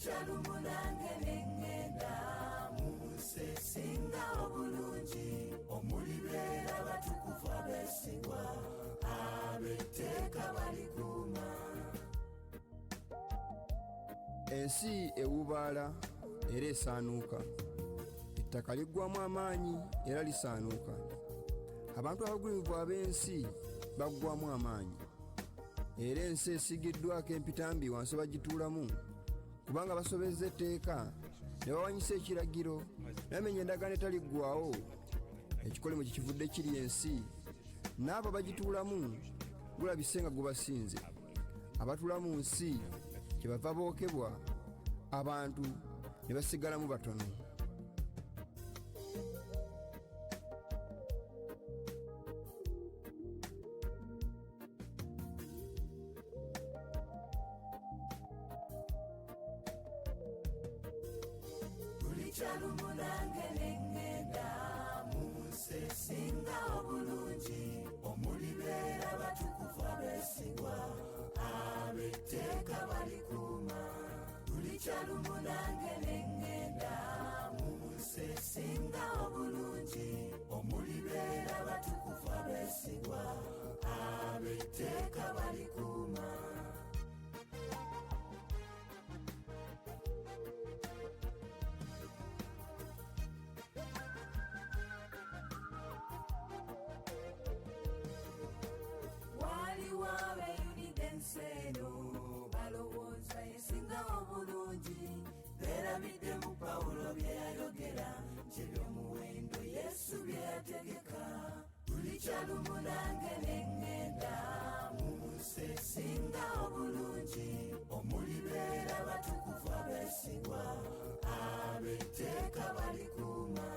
Tulichalumunange nengenda muse singa obulungi omulibera batukufu abesigwa abeteka balikuma. Ensi ewubaala era esaanuuka, ettaka liggwamu amaanyi era lisaanuuka. Abantu abagulumivu ab'ensi baggwamu amaanyi, era ensi esigiddwako empitambi wansi bagituulamu, kubanga basobezza etteeka ne bawanyisa ekiragiro ne bamenya endagaano etaliggwaawo. Ekikolimo kye kivudde kiri ensi, n'abo bagituulamu gulabise nga gubasinze. Abatuula mu nsi kyebava bookebwa, abantu ne basigalamu batono. Tulichalumunange nengenda muse singa obulungi omulibera batukufu abesigwa abeteka balikuma. Tulichalumunange nengenda muse singa obulungi omulibera batukufu abesigwa abeteka balikuma. Balowooza esinga obulungi beerabidde mu Pawulo bye yayogera ky'ebyomuwendo Yesu bye yategeka. Tulichalumunange nengenda muse singa obulungi omulibera batukufu abesigwa abeteka balikuma.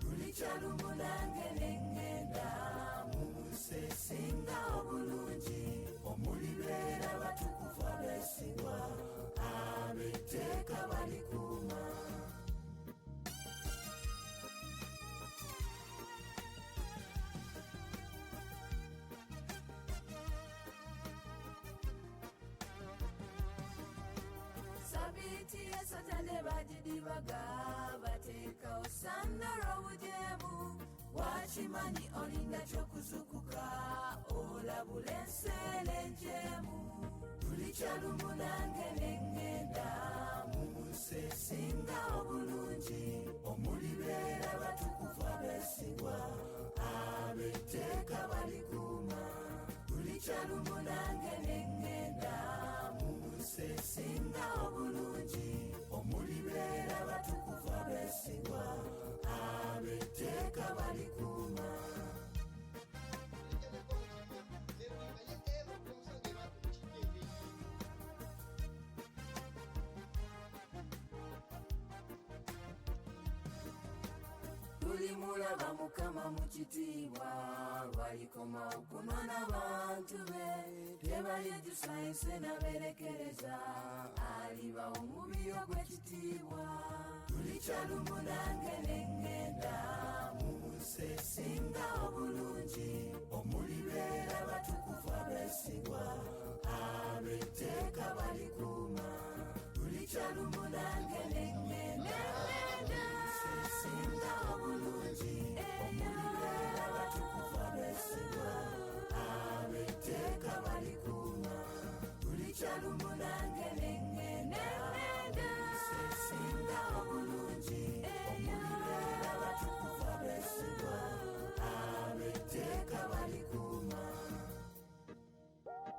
Tulichalumunange nengenda muse singa obulungi omulibera batukufu abesigwa abeteka balikuma. Sabiti ya Satane bagidibaga bateekawo sandalo obujeemu. Wakimanyi olinda ky'okuzukuka olabula enseera enjeemu. Tulichalumunange nengenda muse singa obulungi omulibera batukufu abesigwa abeteka balikuma. Tulichalumunange nengenda muse singa obulungi omulibera batukufu abesigwa abeteka balikuma. Tulimulaba Mukama mu kitiibwa lwalikoma okunona bantu be. Tebalyejusa ensi n'aberekereza aliba omubiri ogw'ekitiibwa. Tulichalumunange nengenda muse singa obulungi omulibera batukufu abesigwa abeteka balikuma. Tulichalumunange nengenda muse singa obulungi omulibera batukufu abesigwa abeteka balikuma. Tulichalumunange nengenda muse singa obulungi omulibera batukufu abesigwa abeteka balikuma.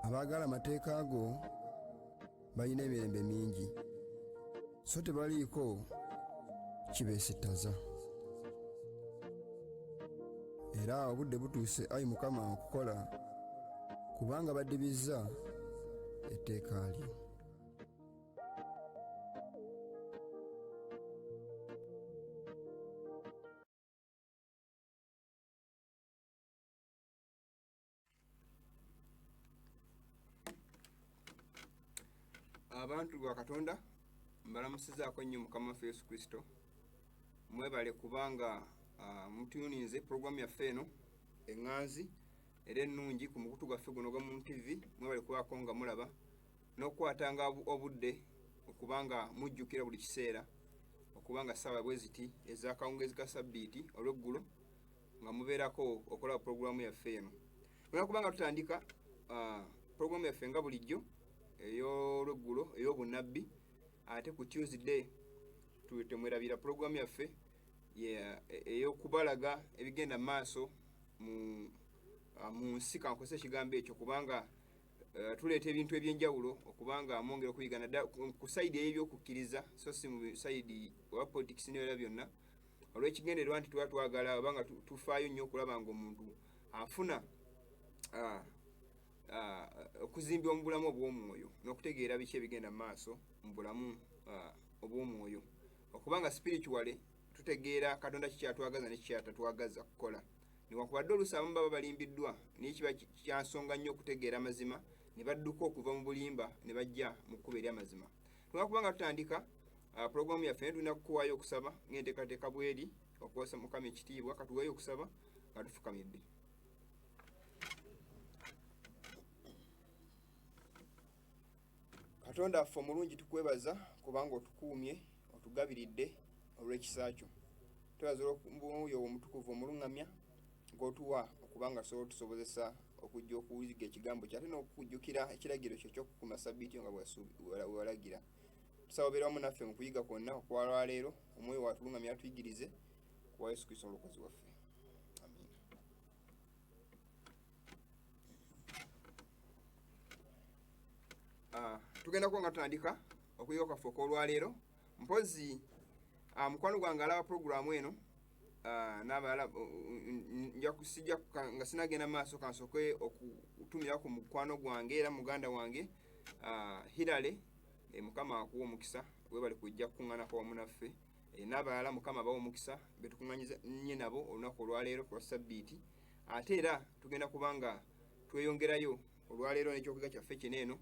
Abaagala amateeka ago balina emirembe mingi, so tebaliiko kibeesittaza. Era obudde butuuse ayi Mukama okukola, kubanga baddibizza etteeka lyo. Abantu ba Katonda mbalamusizaako nnyo Mukama waffe Yesu Kristo. Mwebale kubanga mutuuninze program yaffe eno eŋŋanzi era ennungi ku mukutu gwaffe guno gwa Moon TV. Mwebale kubaako nga mulaba n'okukwatanga obudde kubanga mujjukira buli kiseera okubanga ssaawa bwe ziti ez'akawungezi ka sabbiiti olweggulo nga mubeerako okola puroguramu yaffe eno. Tugenda kubanga tutandika puroguramu yaffe nga bulijjo ey'olweggulo ey'obunnabbi, ate ku Tuesday temwerabira puroguramu yaffe ey'okubalaga ebigenda mu maaso mu nsi, kankozesa ekigambo ekyo kubanga tuleeta ebintu ebyenjawulo okubanga mwongera okuyigana ddala ku sayidi ey'ebyokukkiriza so si mu sayidi owa politics n'ebirala byonna. Olw'ekigendererwa nti tuba twagala obanga tufaayo nnyo okulaba ng'omuntu afuna okuzimbibwa mu bulamu obw'omwoyo n'okutegeera biki ebigenda mu maaso mu bulamu obw'omwoyo, okubanga spiritually tutegeera Katonda kikyatwagaza ne kikyatatwagaza kukola. Newankubadde oluusi abamu baba balimbiddwa naye kiba kyansonga nnyo okutegeera amazima ne badduka okuva mu bulimba ne bajja mu kkubo ery'amazima. Tugenda kubanga tutandika puroguramu yaffe naye tulina kukuwaayo okusaba ng'enteekateeka bweri okuwasa Mukama ekitiibwa. Katuweeyo okusaba nga tufukamidde. Katonda waffe omulungi tukwebaza kubanga otukuumye otugabiridde olw'ekisa kyo. Twebaza olw'omwoyo omutukuvu omuluŋŋamya gw'otuwa okubanga sobola otusobozesa okujja okuyiga ekigambo kyo ate n'okujjukira ekiragiro kyo eky'okukuuma sabbiiti nga bwewalagira. Tusaba obeere wamu naffe mu kuyiga kwonna okwalwa leero, omwoyo watuluŋŋamya atuyigirize kuwa Yesu Kristo omulokozi waffe. Amiina. Tugenda kuba nga tutandika okuyiga kwaffe okw'olwaleero. Mpozi mukwano gwange alaba puroguramu eno n'abalala sijja nga sinagenda mu maaso kansooke okutumira ku mukwano gwange era muganda wange Hirale. Mukama akuwa omukisa webali kujja kukuŋŋaanako wamu naffe, n'abalala Mukama abawa omukisa betukuŋŋaanye nabo olunaku olwaleero ku lwa sabbiiti. Ate era tugenda kubanga tweyongerayo olwaleero n'ekyokuyiga kyaffe kino eno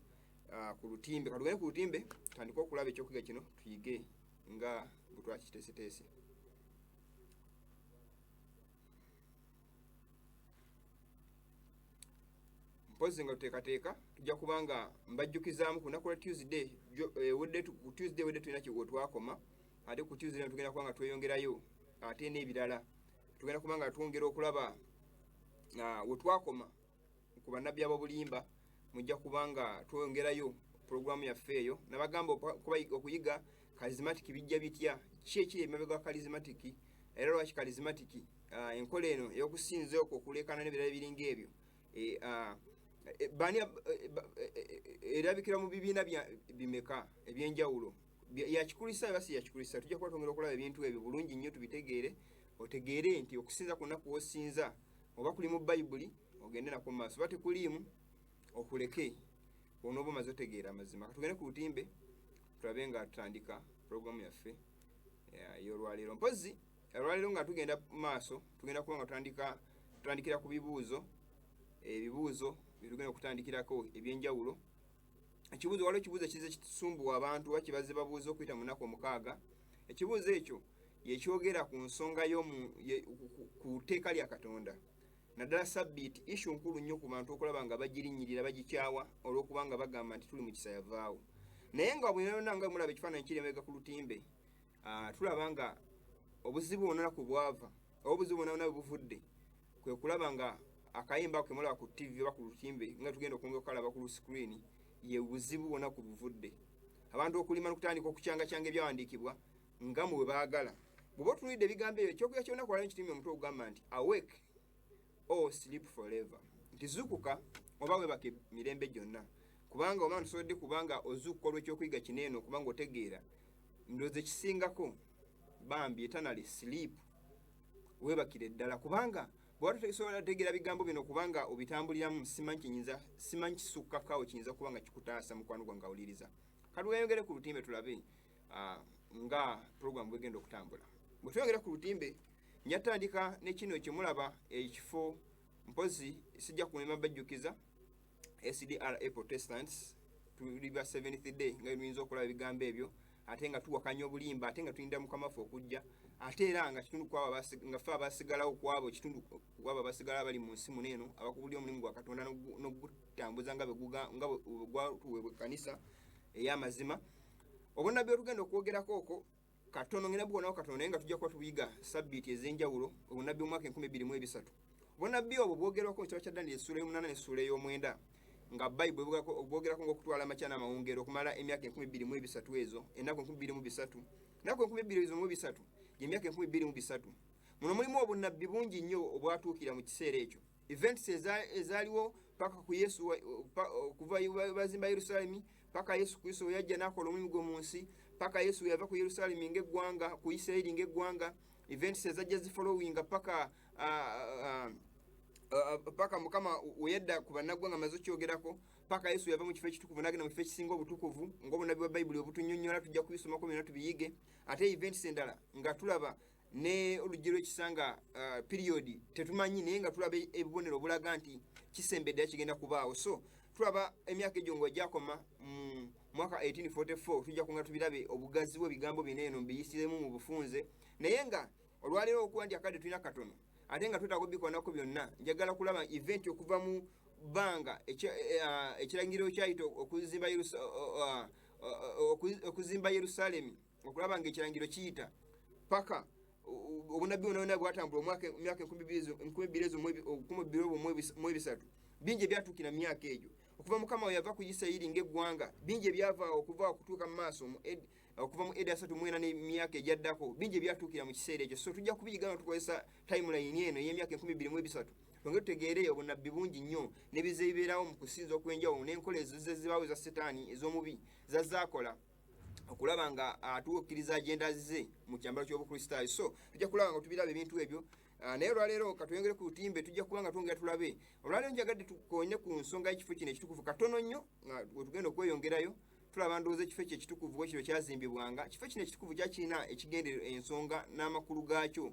ku lutimbe. Katugende ku lutimbe tutandike okulaba ekyokuyiga kino tuyige nga bwe twakiteeseteese. Mpozi nga tuteekateeka tujja kubanga mbajjukizaamu ku lunaku lwa Tuesday ku Tuesday wedde tulina kiwe twakoma, ate ku Tuesday tugenda kubanga tweyongerayo ate n'ebirala. Tugenda kubanga twongera okulaba we twakoma ku bannabbi ab'obulimba, mujja kubanga tweyongerayo puroguramu yaffe eyo. Nabagamba okuyiga charismatic bijja bitya, ki ekiri emabega wa charismatic era lwaki charismatic, enkola eno ey'okusinza okwo okuleekana n'ebirala ebiringa ebyo erabikira mu bibiina bimeka ebyenjawulo, yakikulisa oba si yakikulisa. Tujja kuba twongera okulaba ebintu ebyo bulungi nnyo tubitegeere, otegeere nti okusinza kwonna kw'osinza oba kuli mu Bayibuli ogende nako mu maaso, oba tekuliimu okuleke, onooba omaze otegeera amazima. Katugende ku lutimbe tulabe nga tutandika puroguramu yaffe ey'olwaleero. Mpozi olwaleero nga tugenda mu maaso tugenda kuba nga tutandikira ku bibuuzo byetugenda okutandikirako ebyenjawulo. Waliwo ekibuuzo ekize kitusumbuwa abantu oba kibaze babuuza okuyita mu nnaku 6. Ekibuuzo ekyo yekyogera ku nsonga ku tteeka lya Katonda, naddala sabbiiti issue nkulu nnyo ku bantu okulaba nga bagirinnyirira bagikyawa olw'okuba nga bagamba nti tuli mu kisa yavaawo. Naye nga bwena nga mulaba ekifaananyi kiri emabega ku lutimbe, tulaba nga obuzibu bwonna ku bwava oba obuzibu bwonna bwe buvudde kwe kulaba nga akayimba ke mulaba ku TV oba ku lutimbe nga tugenda okwongera okalaba ku screen ye buzibu bwonna ku buvudde. Abantu okulima n'okutandika okucyangacyanga ebyawandiikibwa nga mu bwe baagala. Bw'oba otunuulidde ebigambo ebyo, ekyokuyiga kyonna kwala n'ekitimba omutwe ogugamba nti awake or sleep forever, nti zuukuka oba weebake mirembe gyonna. Kubanga oba ntusobodde kubanga ozuukuka olw'ekyokuyiga kino eno kubanga otegeera ndowooza ekisingako bambi eternally sleep, weebakire ddala kubanga bw'aba tosobola kutegeera bigambo bino kubanga obitambuliramu, simanyi kisukkakaawo kiyinza kuba nga kikutaasa mukwano gwange awuliriza. Katweyongere ku lutimbe tulabe nga puroguramu bwegenda okutambula. Bwe tweyongera ku lutimbe nja tutandika ne kino kyemulaba ekifo. Mpozi sijja kulema bajjukiza SDRA Protestants tuli ba 7th day nga tuyinza okulaba ebigambo ebyo, ate nga tuwakanya obulimba, ate nga tulinda Mukama ffe okujja, ate era nga kitundu kwabo nga ffe abasigalawo kwabo kitundu kwabo abasigala bali mu nsi muno eno abakubulya omulimu gwa Katonda n'ogutambuza nga bwe gwatuweebwa ekkanisa ey'amazima. obunabbi otugenda okwogerako okwo katono ngenda bukonawo katono naye nga tujja kuba tubiyiga sabbiiti ez'enjawulo obunabbi omwaka 2023 obunabbi obwo bwogerwako mu kitabo kya Daniel essuula y'omunaana n'essuula ey'omwenda nga bayibuli bwogerako ng'okutwala amakya n'amawungero okumala emyaka 2023 ezo ennaku 2023 ennaku 2023 gy'emyaka 2023 muno mulimu obunabbi bungi nnyo obwatuukira mu kiseera ekyo events ezaaliwo paka ku Yesu kuva bazimba Yerusaalemi paka Yesu Kristo we yajja n'akola omulimu gwe mu nsi paka Yesu we yava ku Yerusaalemi ng'eggwanga ku Isirayiri ng'eggwanga events ezajja zifollowinga paka Mukama we yadda ku bannaggwanga amaze okyogerako paka Yesu yava mu kifo ekitukuvu n'agenda mu kifo ekisinga obutukuvu ng'obunabbi bwa Bayibuli obutunnyonnyola tujja kubisomako byonna tubiyige ate events endala nga tulaba ne olugero ekisanga period tetumanyi naye nga tulaba ebibonero obulaga nti kisembedde kigenda kubaawo so tulaba emyaka egyo ng'egyakoma mwaka 1844 tujja kunga tubirabe obugazi bw'ebigambo bineeno mbiyisiremu mu bufunze naye nga olwaleero okuba nti akadde tulina katono ate nga twetaaga obikonako byonna njagala kulaba event okuva mu bbanga ekirangiro kyayita okuzimba Yerusaalemi okulaba ng'ekirangiro kiyita paka obunabbi bwonna bwatambula emyaka 2023 bingi ebyatuukira mu myaka egyo okuva Mukama we yava ku Isirayiri ng'eggwanga bingi ebyavaawo okuva okutuuka mu maaso okuva mu Eda 34 n'emyaka egyaddako bingi ebyatuukira mu kiseera ekyo so tujja kubiyiga nga tukozesa timeline eno ey'emyaka 2023 twongere tutegeere obunabbi bungi nnyo n'ebize bibeerawo mu kusinza okw'enjawulo n'enkola ezo zibaawo eza setaani ez'omubi zazaakola okulaba nga atuukiriza agenda ze mu kyambalo ky'obukristaayo so tujja kulaba nga tubiraba ebintu ebyo naye olwaleero katuyongere ku lutimbe tujja kuba nga twongera tulabe olwaleero njagadde tukonye ku nsonga y'ekifo kino ekitukuvu katono nnyo nga wetugenda okweyongerayo tulaba ndowooza ekifo ekyo ekitukuvu bwekiro kyazimbibwanga ekifo kino ekitukuvu kyakirina ekigendero ensonga n'amakulu gaakyo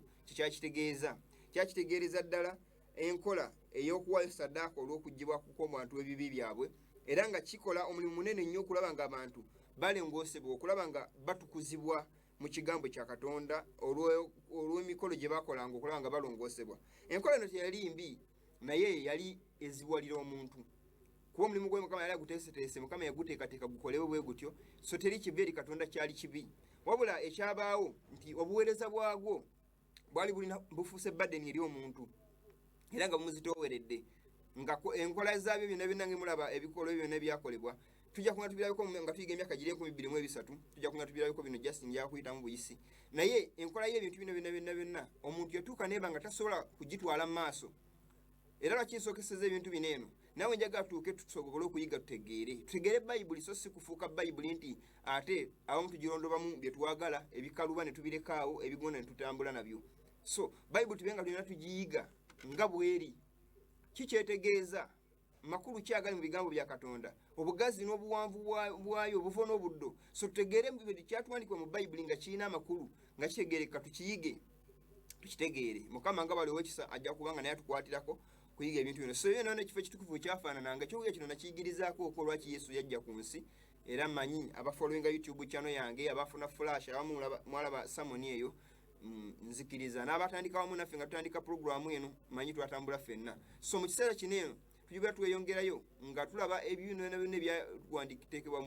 kyakitegeereza ddala enkola ey'okuwaayo saddaaka olw'okuggyibwako kw'obantu b'ebibi byabwe era nga kikola omulimu munene nnyo okulaba ng'abantu balengoosebwa okulaba nga batukuzibwa mu kigambo kya Katonda olw'emikolo gye bakolanga okulaba nga balongoosebwa enkola eno teyali mbi naye yali eziwalira omuntu kuba omulimu gwe Mukama yali aguteeseteese Mukama yaguteekateeka gukolewe bwe gutyo so teri kibi eri Katonda kyali kibi wabula ekyabaawo nti obuweereza bwagwo bwali bufuuse baddeni eri omuntu era nga bumuzitooweredde nga enkola zaabyo byonna byonna ngemulaba ebikolwa byonna ebyakolebwa tujja kunga tubirabiko nga tuyiga emyaka giri 2023 tujja kunga tubirabiko bino Justin yakuyitamu buyisi naye enkola y'ebintu bino byonna omuntu yatuuka neeba nga tasobola kugitwala mu maaso era lwakinsookeseza ebintu bino eno nawe njagala tuuke tusobole okuyiga tutegeere Bayibuli so si kufuuka Bayibuli nti ate abamu tugirondobamu bye twagala ebikaluba ne tubirekaawo ebigonda ne tutambula nabyo so Bayibuli tubenga tulina tugiyiga nga bweri kikyetegeeza makulu kyagali mu bigambo bya Katonda obugazi n'obuwanvu bwayo obuvo n'obuddo so tutegeere kyatwandikibwa mu Bayibuli nga kirina amakulu nga kitegeereka tukiyige tukitegeere Mukama nga bali ow'ekisa ajja kubanga naye atukwatirako kuyiga ebintu bino so yena n'ekifo ekitukuvu kyafaanananga ekyokuyiga kino nakiyigirizaako ko lwaki Yesu yajja ku nsi era manyi abafollowinga YouTube channel yange abafuna flash abamu mwalaba samoni eyo nzikiriza n'abatandika wamu naffe nga tutandika programu eno manyi twatambula ffenna so mu kiseera kino eno tujubira tweyongerayo nga tulaba ebyino byonna byagwandikiteekebwa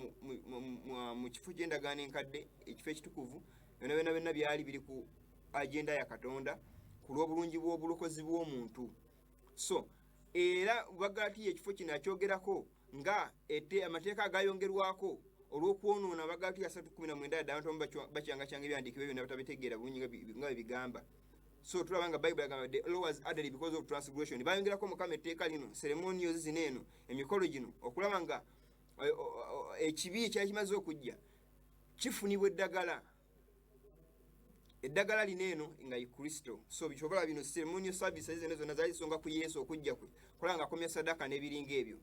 mu kifo ky'endagaano enkadde ekifo ekitukuvu byonna byali biri ku agenda ya Katonda ku lw'obulungi bw'obulokozi bw'omuntu so era Buggalatiya ekifo kino akyogerako nga amateeka agayongerwako olw'okwonoona Buggalatiya 3:19 abantu bakyanga ebyandikibwa byonna batabitegeera bulungi nga bigamba so tulaba nga Bible yagamba the law was added because of transgression bayongerako Mukama etteeka lino ceremonials zino eno emikolo gino okulaba nga ekibi ekyali kimaze okujja kifunibwa eddagala lino eno nga ye Kristo so bikyobala bino ceremonial services zonna zaali zisonga ku Yesu okujja kwe kulaba nga akomya saddaaka n'ebiringa ebyo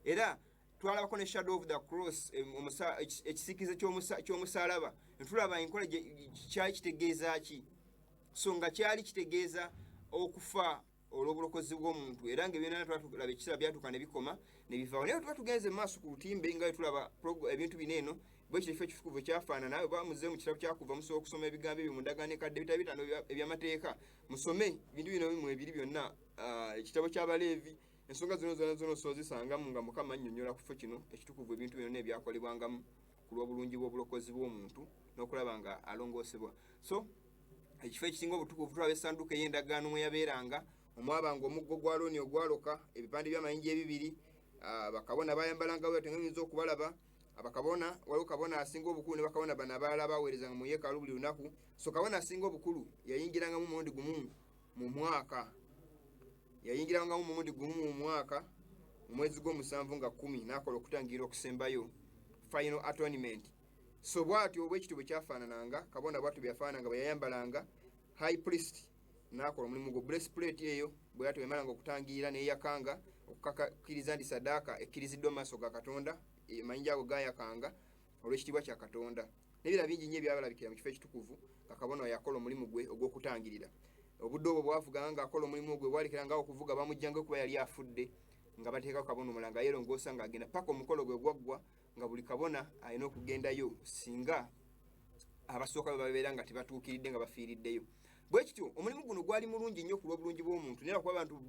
era twalabako ne shadow of the cross ekisikizo ky'omusaalaba netulaba enkola kyali kitegeeza ki so nga kyali kitegeeza okufa olw'obulokozi bw'omuntu era nga byonna twatulaba ekisera byatuuka ne bikoma ne bivaawo naye tuba tugenze mu maaso ku lutimbe nga tulaba ebintu bino eno bwekiro ekifo ekitukuvu kyafaanana nawe bamuze mu kitabo kyakuva musobola okusoma ebigambo ebyo mu ndagaano enkadde ebitabo bitaano eby'amateeka musome bintu bino bimu ebiri byonna ekitabo ky'Abaleevi ensonga zonna zonna osobola zisangamu nga Mukama annyonnyola ku kifo kino ekitukuvu ebintu byonna ebyakolebwangamu ku lw'obulungi bw'obulokozi bw'omuntu n'okulaba nga alongoosebwa. So ekifo ekisinga obutukuvu tulaba essanduuko ey'endagaano mwe yabeeranga, omwabanga omuggo gwa Alooni ogwaloka, ebipande by'amayinja ebibiri, bakabona bayambalanga bwe tengayinza okubalaba. Abakabona waliwo kabona asinga obukulu ne bakabona bano abalala baweerezanga mu yeekaalu buli lunaku. So kabona asinga obukulu yayingirangamu mulundi gumu mu mwaka, yayingirangamu mulundi gumu mu mwaka mu mwezi gw'omusanvu nga 10 n'akola okutangira okusembayo final atonement. So bw'atyo obwekityo bwe kyafaanananga, kabona bw'atyo bwe yafaananga bwe yayambalanga. High priest n'akola omulimu gwo, breastplate eyo bwe yatyo emalanga okutangira n'eyakanga okukkiriza nti sadaaka ekkiriziddwa mu maaso ga Katonda, amayinja ago gayakanga olw'ekitiibwa kya Katonda. N'ebirala bingi nnyo ebyabalabikira mu kifo ekitukuvu nga kabona yakola omulimu gwe ogw'okutangirira. Obudde obwo bwavuganga ng'akola omulimu gwe bwalekeranga okuvuga bamujjanga kuba yali afudde, nga bateekako kabona omulala nga yeerongoosa ng'agenda paka omukolo gwe gwaggwa, nga buli kabona alina okugendayo singa abasooka be babeera nga tebatuukiridde nga bafiiriddeyo. Bwe kityo omulimu guno gwali mulungi nnyo ku lw'obulungi bw'omuntu, naye kuba abantu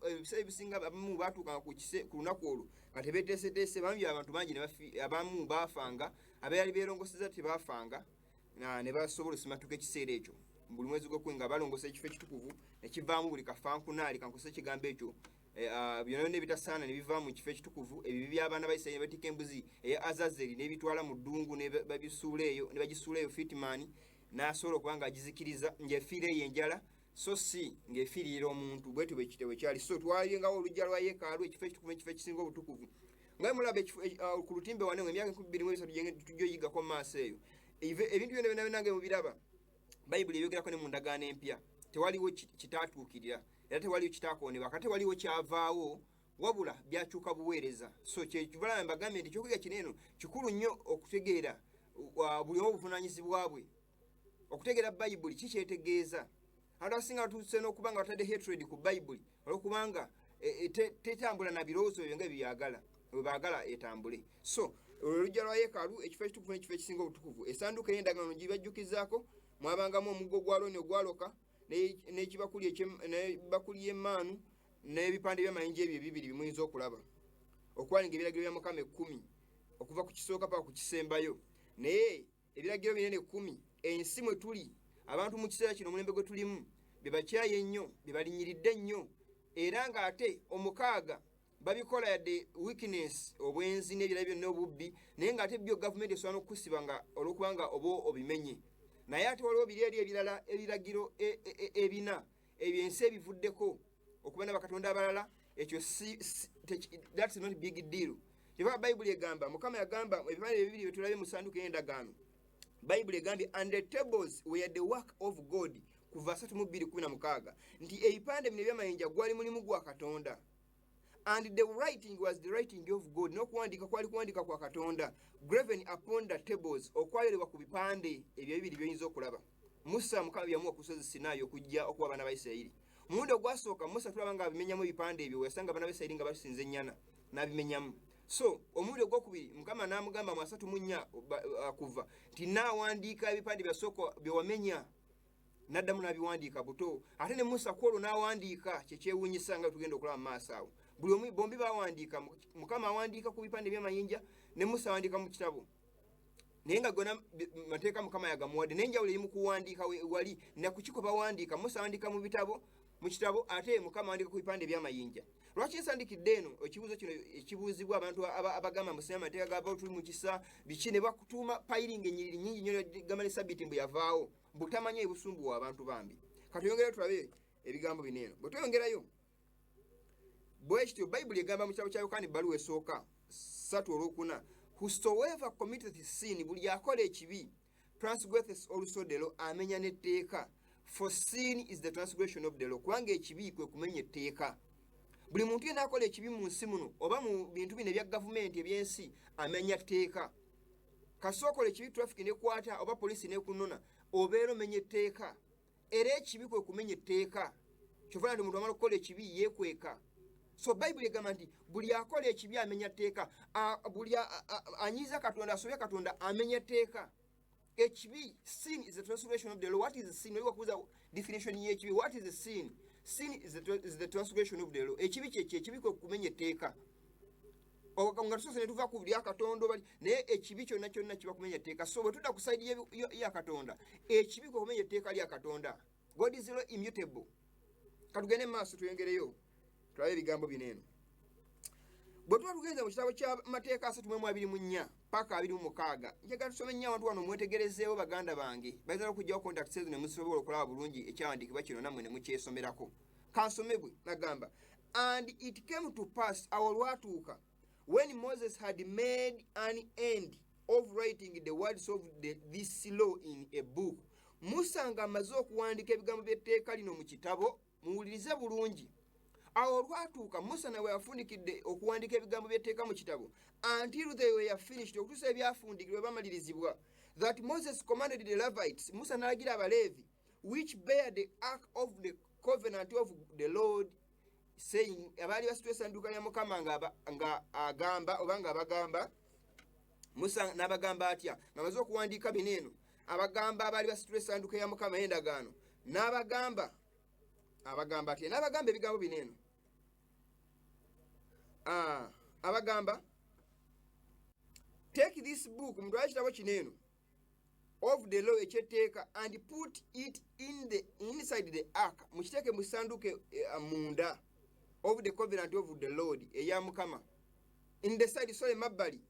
ebiseera ebisinga abamu baatuukanga ku lunaku olwo nga tebeeteeseteese, bambi abantu bangi abamu baafanga, abeeyali beerongoseza tebaafanga ne basobola osimatuka ekiseera ekyo. Buli mwezi gw'okumi nga balongosa ekifo ekitukuvu ne kivaamu buli kafankunaali, kankozesa ekigambo ekyo, byonna ebitasaana ne biva mu kifo ekitukuvu. Ebibi by'abaana ba Isirayiri ne batikka embuzi eya Azazeri ne bitwala mu ddungu ne bagisuula eyo Fitman n'asobola okuba ng'agizikiriza ng'efiira eyo enjala, so si ng'efiirira omuntu. Bwetyo bwe kityo bwe kyali. So twalingawo olujja lwa yeekaalu, ekifo ekitukuvu ekifo ekisinga obutukuvu. Nga mulaba ku lutimbe wane emyaka 23 tujja oyigako mu maaso eyo, ebintu byonna nange mubiraba. Bayibuli eyogerako ne mu ndagaano empya tewaliwo kitaatuukirira era tewaliwo kitaakoonebwa, kati tewaliwo kyavaawo, wabula byakyuka buweereza. So kyekivalaba mbagambye nti ekyokuyiga kino eno kikulu nnyo okutegeera buli omu obuvunaanyizibwa bwe, okutegeera Bayibuli kikyetegeeza. Abantu abasinga batuuse n'okuba nga batadde hatred ku Bayibuli olwokubanga tetambula na birowoozo ebyo nga byagala bwe baagala etambule. So olujja lwa yeekaalu, ekifo ekitukuvu n'ekifo ekisinga obutukuvu, essanduuko ey'endagaano gibajjukizaako, mwabangamu omuggo gwa Alooni ogwaloka n'ebakuli y'emmaanu n'ebipande by'amayinja ebyo ebibiri bimuyinza okulaba, okwalinga ebiragiro bya Mukama 10 okuva ku kisooka paka ku kisembayo. Naye ebiragiro binene 10, ensi mwe tuli, abantu mu kiseera kino omulembe gwe tulimu bebakyaye nnyo, bebalinyiridde nnyo, era ng'ate 6 babikola yadde weakness, obwenzi n'ebirala byonna obubbi, naye ng'ate byo gavumenti esobola n'okukusiba nga olw'okubanga oba obimenye. Naye ate waliwo biri eri ebirala ebiragiro 4 ebyo ensi ebivuddeko okuba n'abakatonda abalala, ekyo that's not big deal. Kyeva Bayibuli egamba, Mukama yagamba ebipande bibiri bye tulabe mu ssanduuko ey'endagaano, Bayibuli egambye and the tables were the work of God, kuva 3:2-16, nti ebipande bino eby'amayinja gwali mulimu gwa Katonda. And the writing was the writing of God, n'okuwandiika kwali kuwandiika kwa Katonda, graven upon the tables, okwayolebwa ku bipande ebyo ebibiri by'oyinza okulaba. Musa Mukama byamuwa ku lusozi Sinaayi okujja okuwa abaana ba Isirayiri. Mulundi ogwasooka Musa tulaba nga abimenyamu ebipande ebyo, yasanga abaana ba Isirayiri nga basinza ennyana n'abimenyamu. So omulundi ogwokubiri Mukama n'amugamba mu 3:4 kuva nti naawandiika ebipande byasooka bye wamenya, n'addamu n'abiwandiika buto. Ate ne Musa kwolwo n'awandiika, kyekyewuunyisa nga tugenda okulaba mu maaso awo. Buli omu bombi bawandiika, Mukama awandiika ku bipande by'amayinja ne Musa awandiika mu kitabo. Naye nga gonna mateeka Mukama yagamuwadde, n'enjawulo eri mu kuwandiika wali na ku kiko bawandiika. Musa awandiika mu kitabo, ate Mukama awandiika ku bipande by'amayinja. Lwaki nsandikidde eno ekibuuzo kino ekibuuzibwa abantu abagamba mu amateeka gaba tuli mu kisa biki ne bakutuuma payiringi ennyiriri nnyingi nnyo gamba ne Ssabbiiti mbu yavaawo, butamanya ebusumbuwa abantu bambi. Katuyongere tulabe ebigambo bino eno. Bwe tweyongerayo bwe kityo Bayibuli egamba mu kitabo kya Yokaana ebbaluwa esooka 3:4, whosoever committeth sin, buli akola ekibi, transgresseth also the law, amenya n'etteeka. For sin is the transgression of the law, kubanga ekibi kwe kumenya etteeka. Buli muntu yenna akola ekibi mu nsi muno oba mu bintu bino ebya gavumenti ebyensi amenya tteeka. Kasookola ekibi, traffic nekwata oba poliisi nekunona, obeera omenya etteeka. Era ekibi kwe kumenya etteeka. Kyova nti omuntu amala okukola ekibi yeekweka. So Bayibuli egamba nti buli akola ekibi amenya tteeka, buli anyiiza Katonda, asobya Katonda amenya tteeka. Ekibi, sin is the transgression of the law. What is sin? Oli wakubuuza definition y'ekibi. What is sin? Sin is the transgression of the law. Ekibi kye ekibi kwe kumenya etteeka. nga tusose ne tuva ku buli akatonda bali naye ekibi kyonna kyonna kiba kumenya etteeka. So bwe tudda ku sayidi ya katonda, ekibi kwe kumenya etteeka lya katonda. God is immutable. Katugende mu maaso tuyongereyo tulabe ebigambo bino eno. Bwe tuba tugenze mu kitabo ky'amateeka 3:24 paka 26, njagala tusome nnyo abantu wano mwetegerezeewo baganda bange bayinza okujjawo contact season ne musobola okulaba bulungi ekyawandiikibwa kino nammwe ne mukyesomerako. Kansomebwe nagamba, and it came to pass, awo lwatuuka, when Moses had made an end of writing the words of this law in a book. Musa ng'amaze okuwandiika ebigambo by'etteeka lino mu kitabo. Muwulirize bulungi. Awo lwatuuka Musa nawe yafundikidde okuwandiika ebigambo by'etteeka mu kitabo, until they were finished, okutuusa ebyafundikirwe bamalirizibwa. That Moses commanded the Levites, Musa n'alagira Abaleevi, which bear the ark of the covenant of the Lord, saying, abaali basitula essanduuko lya Mukama nga agamba oba nga abagamba. Musa n'abagamba atya ng'amaze okuwandiika bino eno, abagamba abaali basitula essanduuko ya Mukama y'endagaano, n'abagamba atya, n'abagamba ebigambo bino eno. Abagamba, take this book, mutwale ekitabo kino eno, of the law ekyetteeka, and put it inside the ark, mukiteeke mu ssanduuko munda, of the covenant of the Lord, eya Mukama, in the side, sorry, mabbali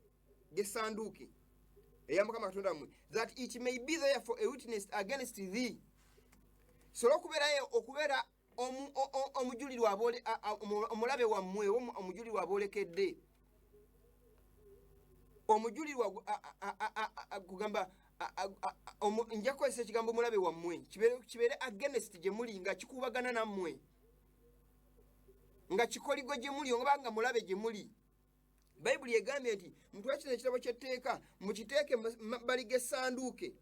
gessanduuke eya Mukama Katonda mmwe, that it may be there for a witness against thee. So okubeera omujulirwa omulabe wammwe, omujulirwa aboolekedde, omujulirwa kugamba nja kukozesa ekigambo omulabe wammwe kibeere against gye muli, nga kikubagana nammwe, nga kikoligo gye muli, oba nga mulabe gye muli. Bayibuli egambye nti mutwale kino ekitabo ky'etteeka mukiteeke mabbali g'essanduuke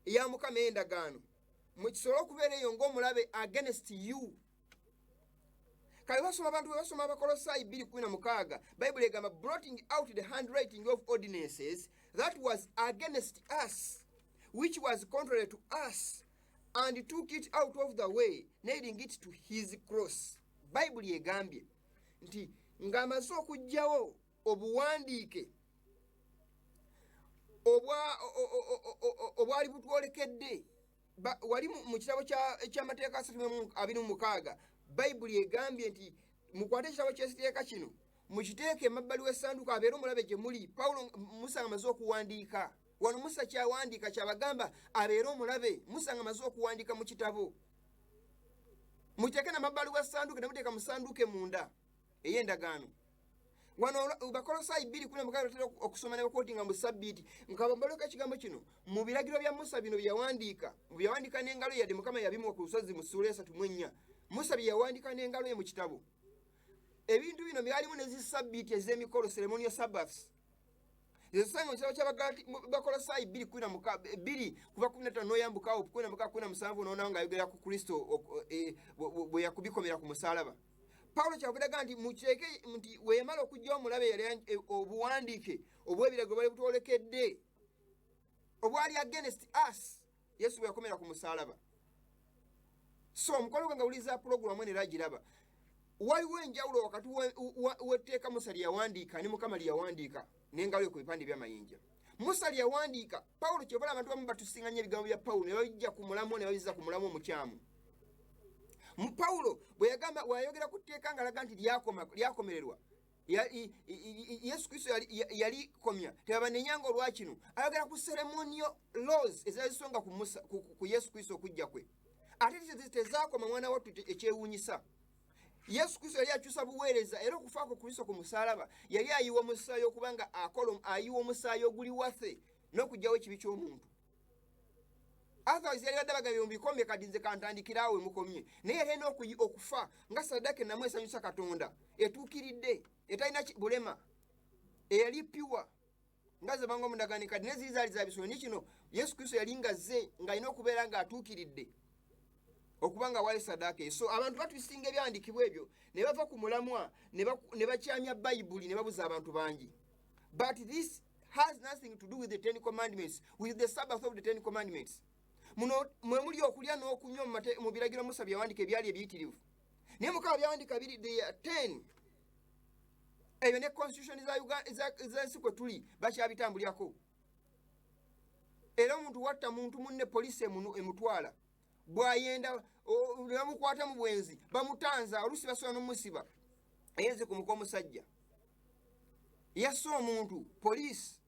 eya Mukama ey'endagaano, mukisobole okubeera eyo ng'omulabe against you. Kale basoma abantu bwe basoma Abakolosaayi 2:16, Bayibuli egamba blotting out the handwriting of ordinances that was against us, which was contrary to us, and took it out of the way, nailing it to his cross. Bayibuli egambye nti ng'amaze okuggyawo obuwandiike obwali butwolekedde wali mu kitabo ky'amateeka 3:26. Bayibuli egambye nti mukwate ekitabo ky'ekiteeka kino mukiteeke emabbali w'essanduuko abeere omulabe gye muli. Musa ng'amaze okuwandiika wano, Musa kyawandiika kyabagamba abeere omulabe. Musa ng'amaze okuwandiika mu kitabo, mukiteeke n'amabbali w'essanduuko ne muteeka mu ssanduuko munda ey'endagaano. Wano Bakolosaayi 2:16 tutera okusoma ne okwotinga mu Sabbiiti, nkabambaleko ekigambo kino mu biragiro bya Musa bino byawandiika n'engalo yadde Mukama yabimuwa ku lusozi mu Ssuula 3:4. Musa bye yawandiika n'engalo ye mu kitabo. Ebintu bino byalimu ne zi Sabbiiti ez'emikolo, ceremonial Sabbaths. Ezisanga mu kitabo ky'Abakolosaayi 2:15 kuva 15 n'oyambukawo 17 n'onawo ng'ayogera ku Kristo bwe yakubikomera ku musaalaba. Pawulo kyavuddaga nti mukyeke nti weemala okujja omulabe yali obuwandiike obw'ebiragiro bwali butwolekedde obwali against us, Yesu bwe yakomera ku musaalaba. So omukolo gwe nga wuliza pulogulamu eno era agiraba, waliwo enjawulo wakati w'etteeka Musa lye yawandiika ne Mukama lye yawandiika n'engalo ye ku bipande by'amayinja. Musa lye yawandiika, Pawulo kyebala abantu bamu batusiŋŋanya ebigambo bya Pawulo ne babijja ku mulamu ne babizza ku mulamu omukyamu. Pawulo bwe yayogera ku tteeka ng'alaga nti lyakomererwa, Yesu Kristo yalikomya, tebabanenyanga olwa kino. Ayogera ku ceremonial laws ezazisonga ku Yesu Kristo okujja kwe. Ate tezaakoma mwana wattu ekyewuunyisa. Yesu Kristo yali akyusa buweereza, era okufa kwa Kristo ku musaalaba yali ayiwa omusaayi okubanga ayiwa omusaayi oguli waffe n'okugyawo ekibi ky'omuntu. Otherwise yali badde bagambye mubikomye kati nze kantandikiraawe mukomye, naye yali alina okufa nga saddaaka ennamu esanyusa Katonda, etuukiridde, etalina bulema, eyali piwa nga ze banga omundagaano kati ne ziri zaali za bisolo. Ni kino Yesu Kristo yali ngazze ng'alina okubeera ng'atuukiridde okuba nga wali saddaaka. So abantu batusinga ebyawandiikibwa ebyo ne bava ku mulamwa ne bakyamya Bayibuli ne babuza abantu bangi. But this has nothing to do with the 10 commandments, with the Sabbath of the 10 commandments. Muno mwe muli okulya n'okunywa mu biragiro Musa byawandiika ebyali ebiyitirivu. Naye Mukama byawandiika biri, they are 10. ebyo ne constitution z'ensi kwe tuli bakyabitambulirako. Era omuntu watta muntu munne poliisi emutwala bw'ayenda ne bamukwata mu bwenzi bamutanza oluusi basobola n'omusiba eyenze ku muka omusajja yasse omuntu poliisi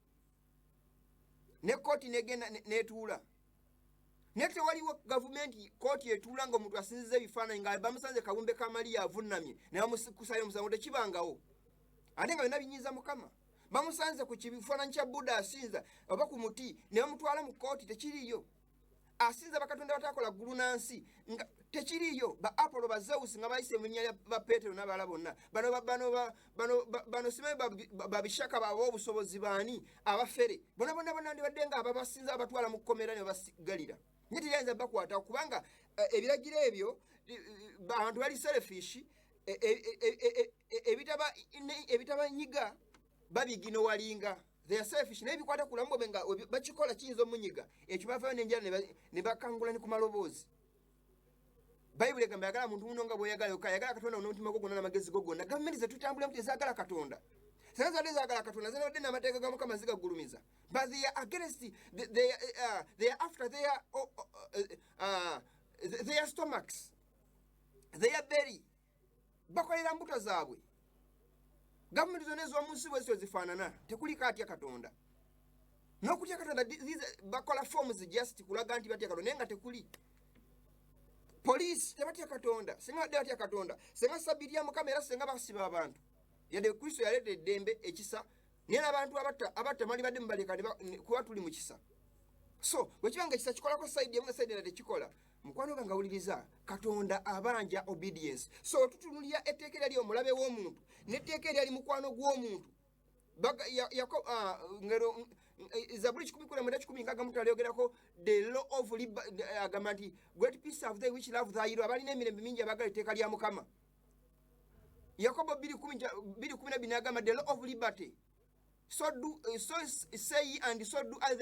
ne kooti negenda netuula naye tewaliwo gavumenti kooti etuula ngaomuntu asinziza ebifaananyi nga bamusanze kabumbe ka Mariya avunnamye ne bamukusayo omusango tekibangawo ate nga byonna binyiiza Mukama. Bamusanze ku kifaananyi kya Buddha asinza oba ku muti ne bamutwala mu kooti tekiriiyo. Asinza bakatonda batakola ggulu nansi nga tekiriiyo. Ba Apollo ba Zeus nga bayise mu linnya lya ba Peetero n'abalala bonna bano simanyi babishaka b'obusobozi baani abafere bonna ndibadde nga ababasinza abatwala mu kkomera ne basigalira naye teriyinza bakwata kubanga ebiragiro ebyo abantu bali selfish ebitabanyiga babigino walinga they are selfish naye bikwata ku bulamu bwabwe nga bakikola kiyinza omunyiga ekyo bavayo n'enjala ne bakangula ne ku maloboozi. Bayibuli egamba yagala muntu muno nga bw'oyagala yagala Katonda n'omutima gwo gwonna n'amagezi go gonna. Gavumenti ze tutambulamu tezaagala Katonda. Senga zadde zaagala Katonda zinabadde n'amateeka ga Mukama zigagulumiza. But they are against they are after their stomachs, their belly. Bakolera mbuto zaabwe. Gavumenti zonna ez'omu nsi bwe zityo zifaanana tekuliko atya Katonda. N'okutya Katonda bakola forms just kulaga nti batya Katonda naye nga tekuli. Police tebatya Katonda singa badde batya Katonda singa sabbiiti ya Mukama era singa basiba abantu yadde Kristo yaleeta eddembe ekisa naye n'abantu abatta mali badde mubaleka kuba tuli mu kisa. So bwe kibanga ekisa kikolako sayidi emu nga sayidi endala tekikola mukwano gwange awuliriza Katonda abanja obedience. So tutunulira etteeka eryali omulabe w'omuntu n'etteeka eryali mukwano gw'omuntu ngero Zaburi 10:10 alyogerako the law of liberty agamba nti great peace of they which love thy law abalina emirembe mingi abagala etteeka lya Mukama. Yakobo 2:12 agamba the law of liberty so say ye and so do as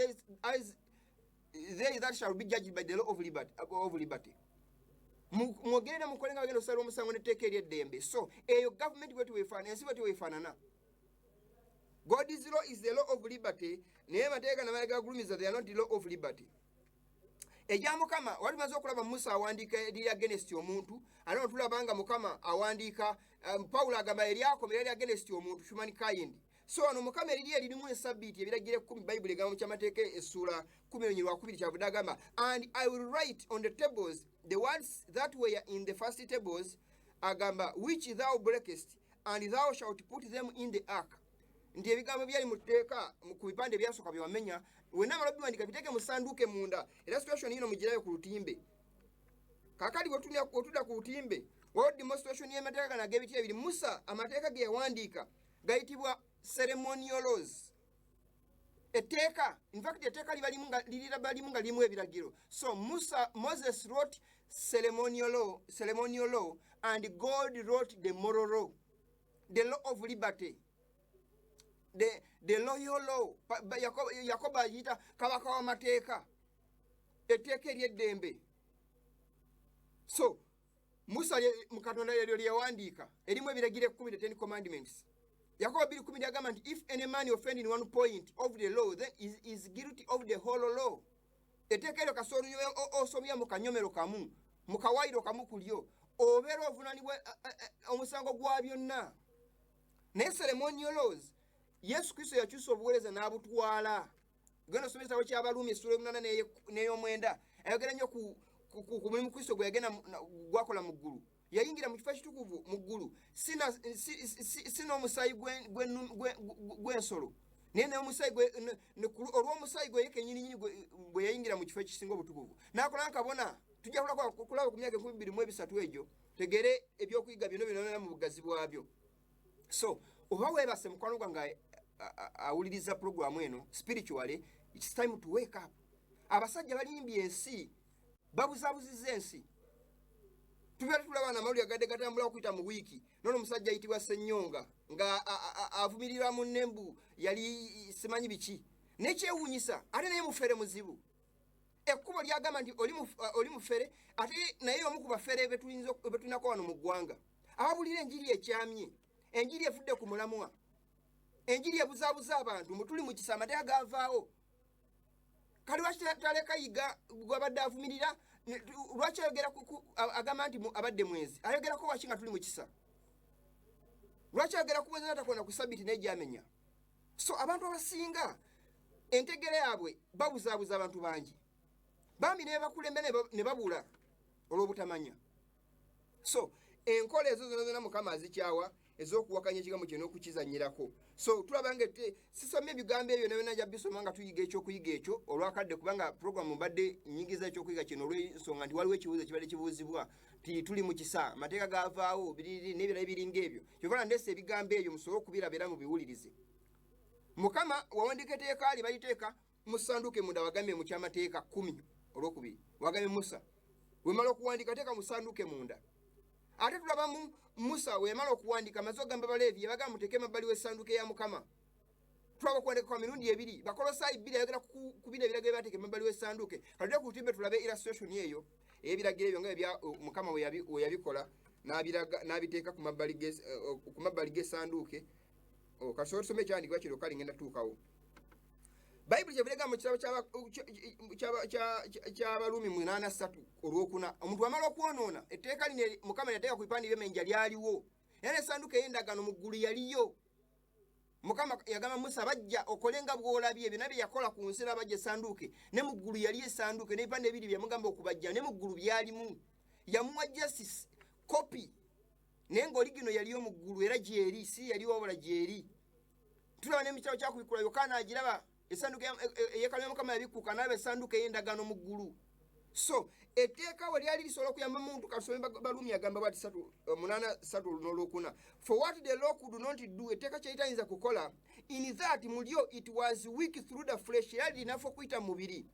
they that shall be judged by the law of liberty. Mwogerera mukole nga bagenda osalira omusango n'etteeka ery'eddembe. So eyo gavumenti bwetyo weefaanana ensi bwetyo weefaanana. God's law is the law of liberty. Naye mateeka namalala gagulumiza they are not the law of liberty. Ejja Mukama wali maze okulaba Musa awandiika eriri against omuntu ate otulabanga Mukama awandiika Pawulo agamba eryakomera eriri against omuntu humankind. So wano Mukama eriri eririmu esabbiiti ebiragiro 10 Bayibuli egamba mu kyamateeka essula 10:2 kyavudde agamba and I will write on the tables the words that were in the first tables agamba which thou breakest and thou shalt put them in the ark. Nti ebigambo byali mu tteeka ku bipande ebyasooka bye wamenya wenna amala biwandika biteeke mu ssanduuke munda era situation yino mugirayo ku lutimbe. Kaakati bw'otudda ku lutimbe waliwo demonstration y'amateeka gano ag'ebiti ebiri. Musa amateeka ge yawandiika gayitibwa ceremonial laws. Etteeka in fact etteeka libalimu nga lirimu ebiragiro. So Moses wrote ceremonial law and God wrote the moral law, the law of liberty. The loyal law Yakobo ayita kabaka w'amateeka etteeka ery'eddembe. So Musa Katonda eryo lyeyawandiika erimu ebiragiro 10 the 10 commandments. Yakobo 2:10 agamba nti if any man offend in one point of the law then is guilty of the whole law. Etteeka eryo kasoono osomya mu kanyomero kamu mu kawaayiro kamu kulyo obeera ovunaanibwa omusango gwa byonna. Naye ceremonial laws Yesu Kristo yakyusa obuweereza n'abutwala. Genda osoma ekitabo ky'Abaluumi essula 8 n'ey'omwenda ayogera nnyo ku mulimu Kristo gwe yagenda gwakola mu ggulu. Yayingira mu kifo ekitukuvu mu ggulu si n'omusaayi gw'ensolo naye n'omusaayi olw'omusaayi gwe kennyini bwe yayingira mu kifo ekisinga obutukuvu n'akola nkabona. Tujja kulaba ku myaka 2023 egyo tegere ebyokuyiga byonna mu bugazi bwabyo. So oba weebase mukwano gwange awuliriza programu eno spiritually it's time to wake up. Abasajja balimbye ensi babuzabuzizza ensi. Tubeera tulaba n'amawulire agadde gatambula okuyita mu wiiki n'omusajja ayitibwa Ssennyonga nga avumirira mu nnembu yali simanyi biki n'ekyewuunyisa ate naye mufere muzibu. Ekkubo lyagamba nti oli mufere ate naye omu ku bafere betulinako wano mu ggwanga ababulira enjiri ekyamye enjiri efudde ku mulamwa enjiri ebuzaabuza abantu mutuli mu kisa amateeka gaavaawo. Kali lwaki taleka yiga gwabadde avumirira? Lwaki ayogera agamba nti abadde mwezi? Ayogerako waki nga tuli mu kisa? Lwaki ayogera ku mwezi n'atakwenda ku sabiti n'egyamenya? So abantu abasinga entegera yaabwe babuzaabuza abantu bangi. Bambi ne bakulembe ne babula olw'obutamanya. So enkola ezo zonna Mukama azikyawa ez'okuwakanya ekigambo kye n'okukizannyirako. So tulaba nga sisomye ebigambo ebyo nayo najja bisoma nga tuyiga ekyokuyiga ekyo olwakadde, kubanga programu mbadde nyingiza ekyokuyiga kino olw'ensonga nti waliwo ekibuuzo kibadde kibuuzibwa ti tuli mu kisa amateeka gaavaawo n'ebirala ebiringa ebyo. Kyova ndeesa ebigambo ebyo musobole okubiraba era mubiwulirize. Mukama wawandiika etteeka ali baliteeka mu ssanduuke munda wagambye mu kyamateeka 10 olwokubiri wagambye Musa wemala okuwandiika teeka mu ssanduuke munda. Ate tulabamu Musa wemala okuwandiika amaze ogamba Baleevi yabagamba muteeke mabbali w'essanduuke ya Mukama. Tulaba okuwandiika kwa mirundi ebiri. Bakolosaayi 2 ayogera ku bino ebiragiro byateeke mabbali w'essanduuke. Katudde ku lutimbe tulabe illustration eyo ey'ebiragiro ebyo nga ebya Mukama we yabikola n'abiteeka ku mabbali g'essanduuke. Kasobola tusome ekyandikibwa kino kali ngenda tuukawo. Bayibuli kyebulega mu kitabo ky'Abaruumi 8:3 olwokuna. Omuntu amala okwonoona etteeka lino Mukama yateeka ku bipande by'emmenja lyaliwo. Era essanduuke ey'endagaano mu ggulu yaliyo. Mukama yagamba Musa bajja okole nga bw'olabye ebyo nabye yakola ku nsi n'abajja essanduuke. Ne mu ggulu yali essanduuke n'ebipande ebiri byamugamba okubajja ne mu ggulu byalimu. Yamuwa justice kopi naye ng'oligino yaliyo mu ggulu era gyeri si yali wabula gyeri. Tulaba n'emikitabo kyakubikula Yokaana agiraba essanduuke eyeekaalu ya Mukama yabikkuka n'aba essanduuke ey'endagaano mu ggulu. So etteeka we lyali lisobola okuyamba omuntu. Kasome Baluumi agamba bw'ati 8:3 for what the law could not do, etteeka kyeyitayinza kukola, in that mu lyo it was weak through the flesh, era linafu okuyita mu mubiri.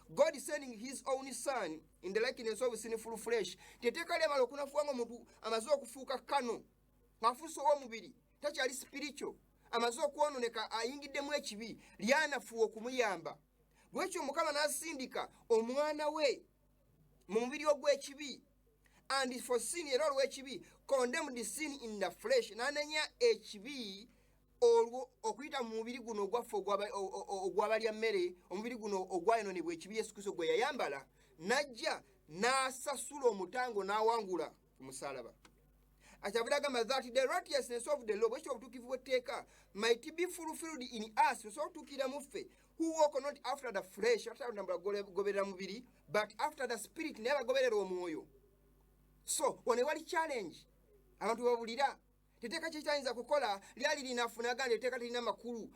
God sending his own son in the likeness of sinful flesh. Teteka lyamala okunafuwa ng'omuntu amaze okufuuka kano ng'afuuse ow'omubiri takyali spiritual, amaze okwononeka ayingiddemu ekibi, lyanafuwa okumuyamba. Bwekyo Mukama n'asindika omwana we mu mubiri ogw'ekibi, and for sin era olw'ekibi condemned sin in the flesh, n'anenya ekibi olwo okuyita mu mubiri guno ogwaffe ogwabalya mmere, omubiri guno ogwayononebwa ekibi Yesu Kristo gwe yayambala, n'ajja n'asasula omutango n'awangula ku musaalaba. Akyavudde agamba that the righteousness of the law, bwekyo obutuukivu bw'etteeka, might be fulfilled in us, osobola okutuukirira mu ffe, who walk not after the flesh, atatambula goberera mubiri, but after the spirit, naye bagoberera omwoyo. So wano wali challenge abantu babulira. Teteka kyekitayinza kukola lyali linafuna agandi etteeka lirina makulu.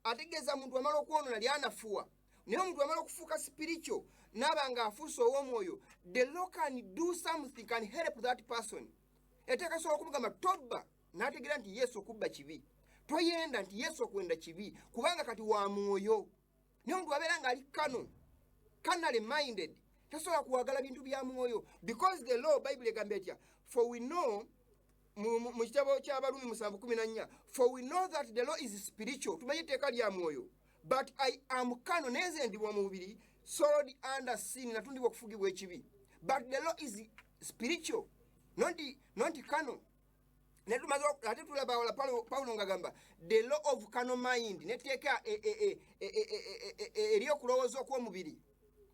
Ategeeza muntu amala okwonoona lyanafuwa. Naye omuntu amala okufuuka spiritual n'aba ng'afuuse ow'omwoyo, the law can do something, can help that person. Etteeka sobola okumugamba tobba n'ategeera nti Yesu okubba kibi, toyenda nti Yesu okwenda kibi, kubanga kati wa mwoyo. Naye omuntu abeera ng'ali carnally minded tasobola kuwagala bintu bya mwoyo, because the law Bible egamba etya, for we know mu kitabo ky'Abaruumi 7:14, for we know that the law is spiritual, tumanyi etteeka lya mwoyo, but I am carnal, neze ndi wa mubiri, sold under sin, natundibwa okufugibwa ekibi. But the law is spiritual, not carnal. Ne tumaze ate tulaba wala Paulo ngagamba the law of carnal mind, netteeka eri okulowooza okw'omubiri.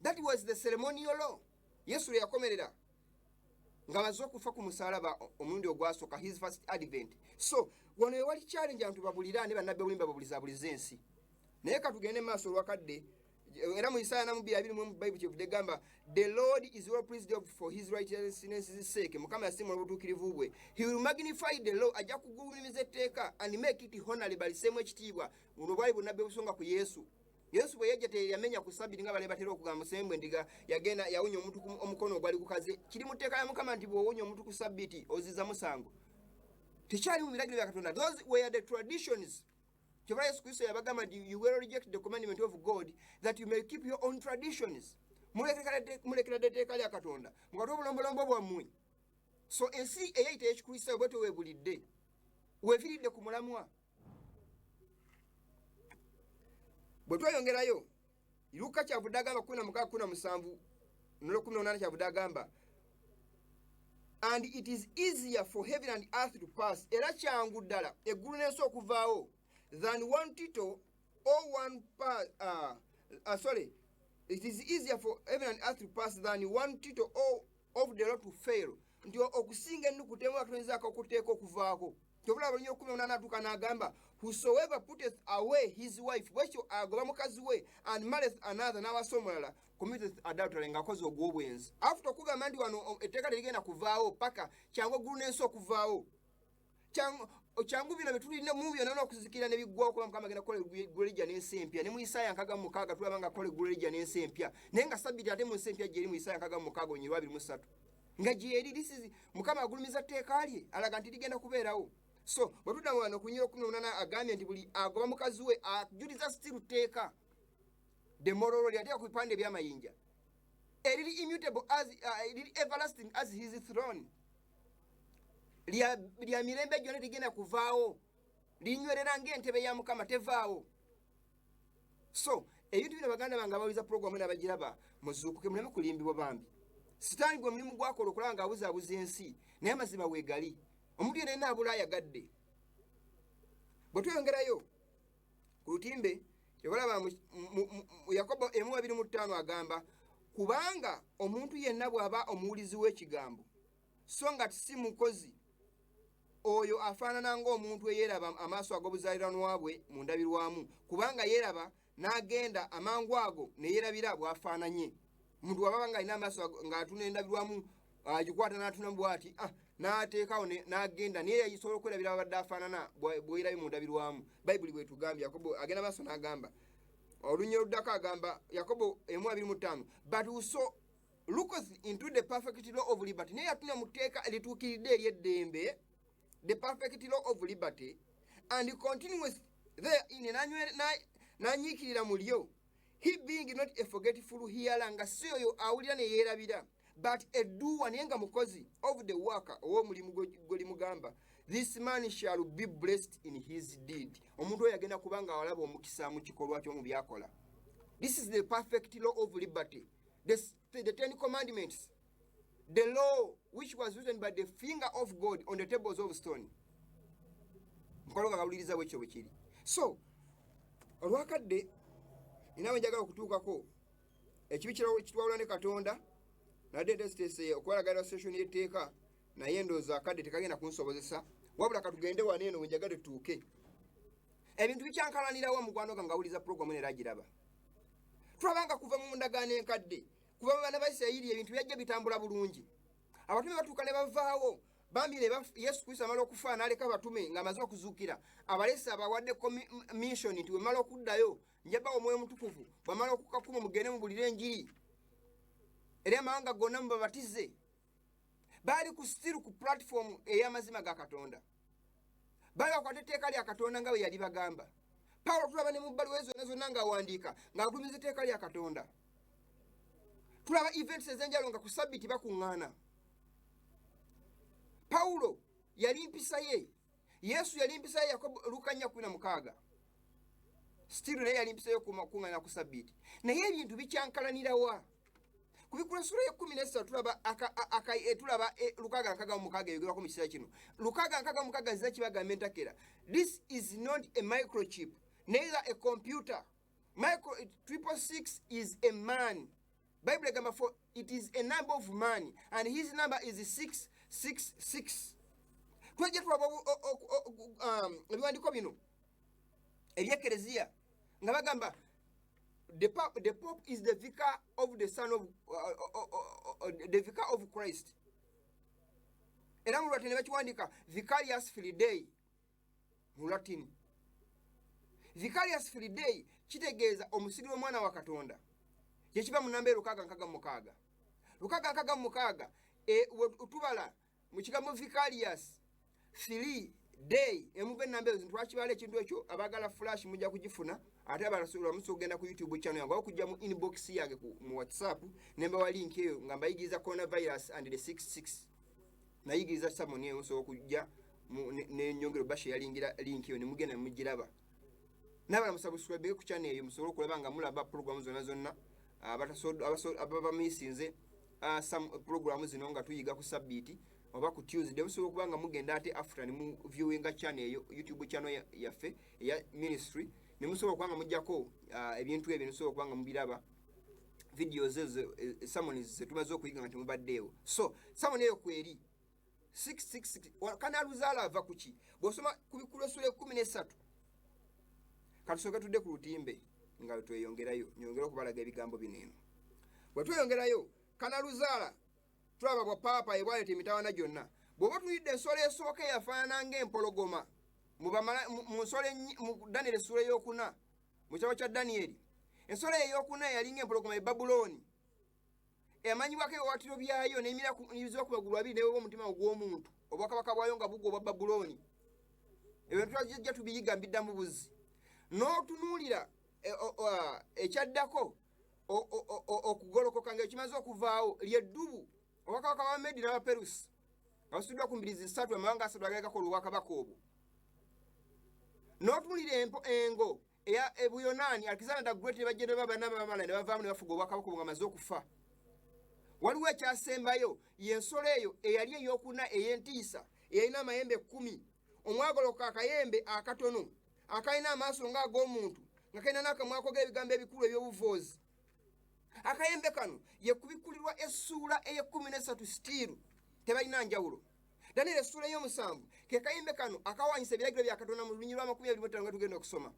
That was the ceremonial law. Yesu yakomerera ngamaze okufa ku musaalaba omulundi ogwasooka, his first advent. So wano ewali challenge abantu babulira ne bannabbi obulimba babuliza ensi. Naye katugende maaso olwakadde era mu Isaya 2:20 mu Bible kyevudde gamba the Lord is well pleased for his righteousness' sake. Mukama yasiima olw'obutuukirivu bwe. He will magnify the law, ajja kugulumiza etteeka, and make it honorable, liseemu ekitiibwa. Buno bwali bunnabbi obusonga ku Yesu. Yesu bwe yajja teyamenya ku Ssabbiiti nga bale batera okugamba Musembwe endiga yagenda yawunya omuntu omukono ogwali gukaze. Kiri mu tteeka ya Mukama nti bw'owunya omuntu ku Ssabbiiti oziza musango. Tekyali mu biragiro bya Katonda. Those were the traditions. Kyova Yesu Kristo yabagamba nti you will reject the commandment of God that you may keep your own traditions. Mulekera etteeka lya Katonda mukati obulombolombo bwammwe. So ensi eyayita ekikristo bwe teweebulidde weefiridde ku mulamwa. Bwe tweyongerayo Luka kyavudde agamba 16:17 kyavudde agamba and it is easier for heaven and earth to pass, era kyangu ddala eggulu n'ensi okuvaawo than one tittle or one sorry, it is easier for heaven and earth to pass than one tittle or of the law to fail. Ndio okusinga ennukuta emu atuyinzaako okuteeka okuvaako. Kyobulaba nnyo 18 atuuka n'agamba, whosoever putteth away his wife, bwekyo agoba mukazi we, and marrieth another, n'awasa omulala, committeth adultery, ng'akoze ogw'obwenzi. After okugamba nti wano etteeka terigenda kuvaawo paka kyangu eggulu n'ensi okuvaawo. Kyangu bino betulina mu byonna n'okuzikira ne biggwawo kuba Mukama agenda kukola eggulu ejja n'ensi empya. Ne mu Isaaya 6:6 tulaba ng'akola eggulu ejja n'ensi empya. Naye nga Ssabbiiti ate mu nsi empya gy'eri mu Isaaya 6:23. Nga gy'eri lisizi Mukama agulumiza tteeka lye alaga nti ligenda kubeerawo. So bwe tudda wano ku Nnyiro 18 agambye nti buli agoba mukazi we ajuliza still tteeka the moral law lyateeka ku bipande by'amayinja eriri immutable as eriri everlasting as his throne lya mirembe gyonna ligenda kuvaawo linywerera ng'entebe ya Mukama tevaawo. So ebintu bino baganda bange abawuliza puroguramu n'abagiraba muzuukuke muleme kulimbibwa bambi. Sitaani gwe mulimu gwakola okulaba ng'abuzaabuza ensi naye amazima weegali. Omuntu yenna abula ayagadde. Bwe tweyongerayo ku lutimbe kyebalaba Yakobo 1:25 agamba, kubanga omuntu yenna bw'aba omuwulizi w'ekigambo so nga si mukozi, oyo afaanana ng'omuntu eyeeraba amaaso ag'obuzaaliranwa bwe mu ndabirwamu, kubanga yeeraba n'agenda amangu ago ne yeerabira bw'afaananye. Omuntu bw'aba ng'alina amaaso ng'atuna endabirwamu agikwata n'atuna bw'ati n'ateekawo n'agenda naye yasobola okwerabira abadde afaanana bw'erabye mu ndabirwamu. Bayibuli bwetugambye, Yakobo agenda maaso n'agamba olunnyo luddako agamba Yakobo 1:25, but whoso looketh into the perfect law of liberty, naye yatuna mu tteeka erituukiridde ery'eddembe, the perfect law of liberty, and continueth therein, n'anyiikirira mu lyo, he being not a forgetful hearer, nga si oyo awulira ne yeerabira, but a doer, naye nga mukozi, of the worker, ow'omulimu gwe limugamba, this man shall be blessed in his deed. Omuntu oyo agenda kubanga awalaba omukisa mu kikolwa ky'omu byakola. This is the perfect law of liberty, the 10 commandments, the law which was written by the finger of God on the tables of stone. Mukologa kawuliriza bwekyo bwe kiri. So olwakadde ninawe njagala okutuukako ekibi kitwawula ne Katonda nadde tesitese okwalagalira session y'etteeka naye ndowooza akadde tekagenda kunsobozesa, wabula katugende wano eno wenjagala tutuuke. Ebintu bikyankalanirawo mukwano gange awuliza puroguramu era agiraba. Tulabanga kuva mu ndagaano enkadde, kuva mu baana ba Isirayiri ebintu byajja bitambula bulungi. Abatume batuuka ne bavaawo bambi ne Yesu Kristo amala okufa n'aleka abatume ng'amaze okuzuukira, abalesa abawaddeko mission nti wemala okuddayo njabawo Omwoyo Mutukuvu, bwamala okukakuma mugende mubulire enjiri era amawanga gonna mubabatize. Baali ku still ku platform ey'amazima ga Katonda, baali bakwata etteeka lya Katonda nga bwe yali bagamba. Pawulo tulaba ne mu bbaluwa zonna ng'awandiika ng'agulumiza etteeka lya Katonda. Tulaba events ez'enjawulo nga ku Ssabbiiti bakuŋŋaana. Pawulo yali mpisa ye, Yesu yali mpisa ye, Yakobo Luka 4:16. Still naye yali mpisa ye kuŋŋaana ku Ssabbiiti. Naye ebintu bikyankalanirawa. Ku Bikula sura ya 13 tulaba tulaba Luka 6:6 eyogerako mu kiseera kino. Luka 6:6 zina kibagamba entakera. This is not a microchip, neither a computer. 666 is a man. Bible egamba for it is a number of man and his number is 666. Twajja tulaba ebiwandiiko bino eby'Ekereziya nga bagamba the Pope is the vicar of the son of the vicar of Christ. Era mu Latin ne bakiwandika Vicarius Filii mu Latin. Vicarius Filii kitegeeza omusigire omwana wa Katonda. Ye kiba mu namba Luka 6:6. Luka 6:6 utubala mu kigambo Vicarius Filii emuve namba ezo twakibala ekintu ekyo abagala flash mujja kugifuna ate abalasula musogenda ku YouTube channel yange okujja mu inbox yange mu WhatsApp nemba wa link eyo nga mbayigiza coronavirus and the 66 nayigiza samoni eyo so okujja ne nyongero bashe yalingira link eyo nemugenda mugiraba nabala musubscribe ku channel eyo musolo kulaba nga mulaba program zonna ababa misinze some programs zino nga tuyiga ku Ssabbiiti oba ku Tuesday musobola okuba nga mugenda ate after ne mu viewinga channel eyo YouTube channel yaffe eya ministry ne musobola okuba nga mujjako ebintu ebyo musobola okuba nga mubiraba videos ezo sermons zetumaze okuyiga nga temubaddeewo. So sermon eyo kweri 666 kanaluzaala ava kuki bw'osoma ku Bikulu essula 13 katusooke tudde ku lutimbe nga tweyongerayo nyongera okubalaga ebigambo bino eno bwe tweyongerayo kanaluzaala tulaba bwa paapa ebwaleeta emitawaana gyonna bw'oba tulidde ensolo esooka eyafaanana ng'empologoma mu nsolo mu Daniel essula ey'okuna mu kitabo kya Daniel ensolo ey'okuna eyalinga empologoma e Babulooni emanyibwako ebiwawaatiro byayo n'emira ku magulu abiri newewa omutima ogw'omuntu obwakabaka bwayo nga bugwa obwa Babulooni ebintu tujja tubiyiga mbiddamu buzi n'otunuulira ekyaddako okugolokoka nga ekimaze okuvaawo lyeddubu obwakabaka bwa Medi n'Abaperusi nga basuddwa ku mbirizi 3 amawanga 3 agagakola obwakabaka obwo n'otunuulira engo eya Ebuyonaani Alexander the Great ne bajja baba n'abamala ne bavaamu ne bafuga obwakabaka obwo nga amaze okufa. Waliwo ekyasembayo y'ensolo eyo eyali ey'okuna ey'entiisa eyalina amayembe 10 omwagoloka akayembe akatono akalina amaaso ng'ag'omuntu nga kalina n'akamwako g'ebigambo ebikulu eby'obuvoozi. Akayembe kano ye kubikulirwa essuula ey'13 stiiru tebalina njawulo. Daniel essuula ey'omusanvu ke kayembe kano akawaanyisa ebiragiro bya Katonda mu lunyiriri lwa 25 nga tugenda okusoma.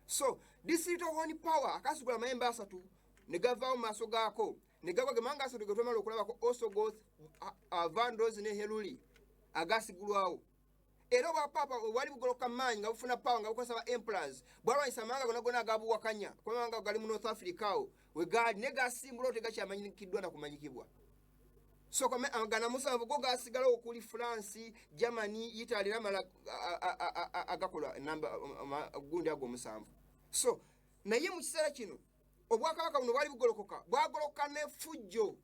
So this little horn power akasigula amayembe 3 ne gavaawo mu maaso gaako ne gagwa gemanga 3 ge twamala okulabako Osogoth, Vandos ne Heruli agasigulwawo. Era obwapapa obwali bugoloka maanyi nga bufuna power nga bukozesa ba emperors bwalwanyisa amawanga gonna agabuwakanya kubanga gali mu North Africa awo we gaali ne gasimbula tegakyamanyikiddwa na kumanyikibwa. So gana musanvu go gasigala okuli France, Germany, Italy n'amala agakola namba gundi ago musanvu. So naye mu kiseera kino obwakabaka buno bwali bugolokoka bwagoloka ne fujjo.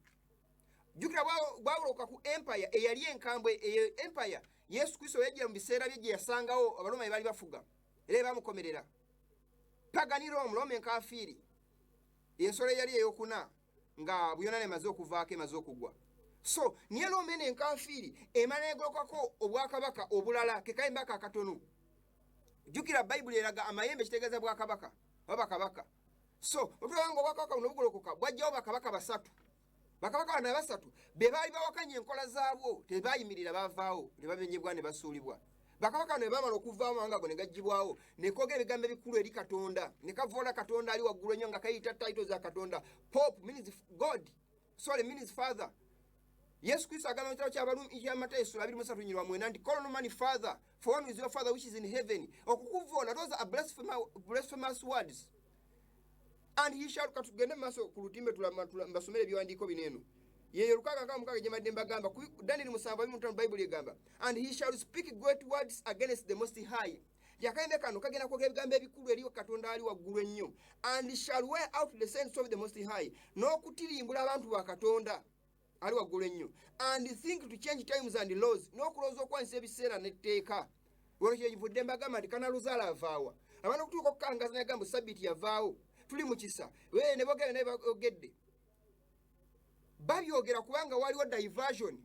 Jukira bwagoloka ku empire eyali enkambwe empire Yesu Kristo yajja mu biseera bye yasangawo Abaroma bali bafuga era bamukomerera. Pagani Rome enkafiiri ensolo yali ey'okuna nga Buyonaani emaze okuvaako emaze okugwa. So niye Rome enkafiiri emala egolokako obwakabaka obulala ke kayimba akatono. Jukira Bayibuli eraga amayembe kitegeeza bwakabaka baba kabaka. So otulanga obwakabaka buno bugolokoka bwajjawo bakabaka 3. Bakabaka bano 3 be baali bawakanya enkola zaabwo tebayimirira bavaawo ne babenyebwa ne basuulibwa. Bakabaka bano bamala okuvaamu amawanga ago ne gaggyibwawo ne koogera ebigambo ebikulu eri Katonda ne kavoola Katonda ali waggulu ennyo nga kayita titles za Katonda. Pope means God, sorry means Father. Yesu Kristo agamba mu kitabo kya Matayo essula 23:9 nti call no man father for one is your father which is in heaven. Okukuvoola those are blasphemous words. And he shall katugende maso ku lutimbe mbasomere ebiwandiiko bineno yeyo 6:6 gye madde mbagamba Daniel 7:5 Bible egamba and he shall speak great words against the most high. Yakayembe kano kagenda kwogera ebigambo ebikulu eri Katonda ali waggulu ennyo and shall wear out the saints of the most high n'okutirimbula abantu ba Katonda ali waggulu ennyo and think to change times and laws n'okulowooza okwanisa ebiseera n'etteeka. Olwo kyevudde mbagamba nti kanaluzaala avaawa abantu okutuuka okukangaza n'agamba Sabbiiti yavaawo tuli mu kisa ne bogera ne bagedde babyogera kubanga waliwo diversion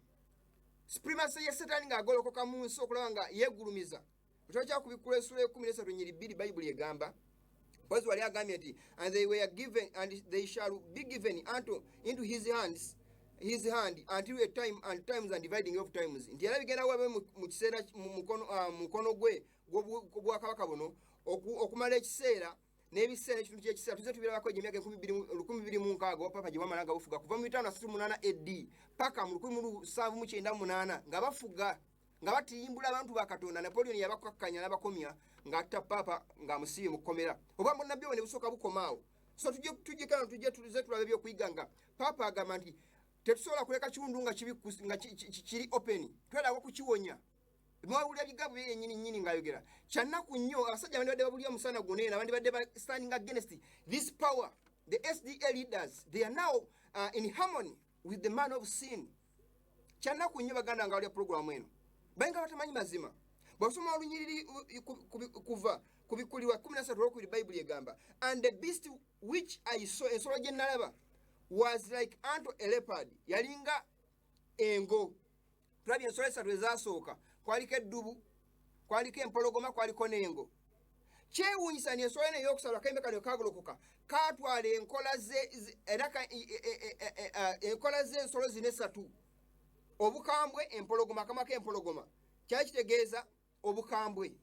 supremacy ya Satan ng'agolokoka mu nsi okulaba nga yeegulumiza. Otwakya ku Bikulu essula 13:2 Bayibuli egamba bwezi wali agambye nti and they were given and they shall be given into his hand until a time and times and dividing of times. Nti era bigenda wabe mu kiseera mukono gwe gw'obwakabaka buno okumala ekiseera n'ebiseera ekitundu ky'ekiseera tuze tubirabako emyaka 2026 wapapa gye bamala nga bufuga kuva mu 538 AD paka mu 1798 nga bafuga nga batiyimbula abantu ba Katonda. Napoleon yabakakkanya n'abakomya ng'atta papa ng'amusibye mu kkomera. Obwambo nabbi ne busooka bukomaawo. So tujje kana tuze tulabe ebyokuyiga nga papa agamba nti tetusobola kuleka kiwundu nga kiri open twetaaga kukiwonya. Mwawulira bigambo bye nnyini ng'ayogera kyannaku nnyo abasajja abandi badde babulya omusana gwonna abandi badde standing against this power. The SDA leaders they are now in harmony with the man of sin. Kyannaku nnyo baganda nga balya programu eno bayinga batamanyi mazima. Bw'osoma olunyiriri kuva ku Bikulu 13 Bayibuli egamba and the beast which I saw ensolo gye nalaba was like unto a leopard yalinga engo. tulabye ensolo esatu ezasooka, kwaliko eddubu, kwaliko empologoma, kwaliko n'engo. Kyewuunyisa ni ensolo eno ey'okusatu akayimbe kano kagolokoka kaatwala enkola z'ensolo zino esatu: obukambwe, empologoma, akamwa k'empologoma kyali kitegeeza obukambwe.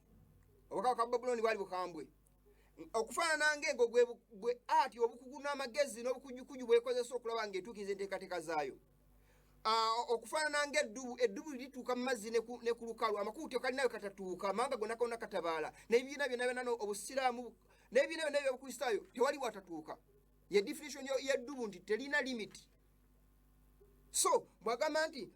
Obukambwe ka Babuloni bwali bukambwe. Okufaanana ng'engo gwe ati obukugu n'amagezi n'obukujjukuju bwekozesa okulaba ng'etuukiriza enteekateeka zaayo. Okufaanana ng'eddubu, eddubu lituuka mu mazzi ne ku lukalu, amakuutiro kalinayo katatuuka, amawanga gonna konna katabaala, n'ebibiina byonna byonna obusiraamu n'ebibiina byonna ebyobukristaayo tewali watatuuka. Ye definition y'eddubu nti terina limit. So bwagamba nti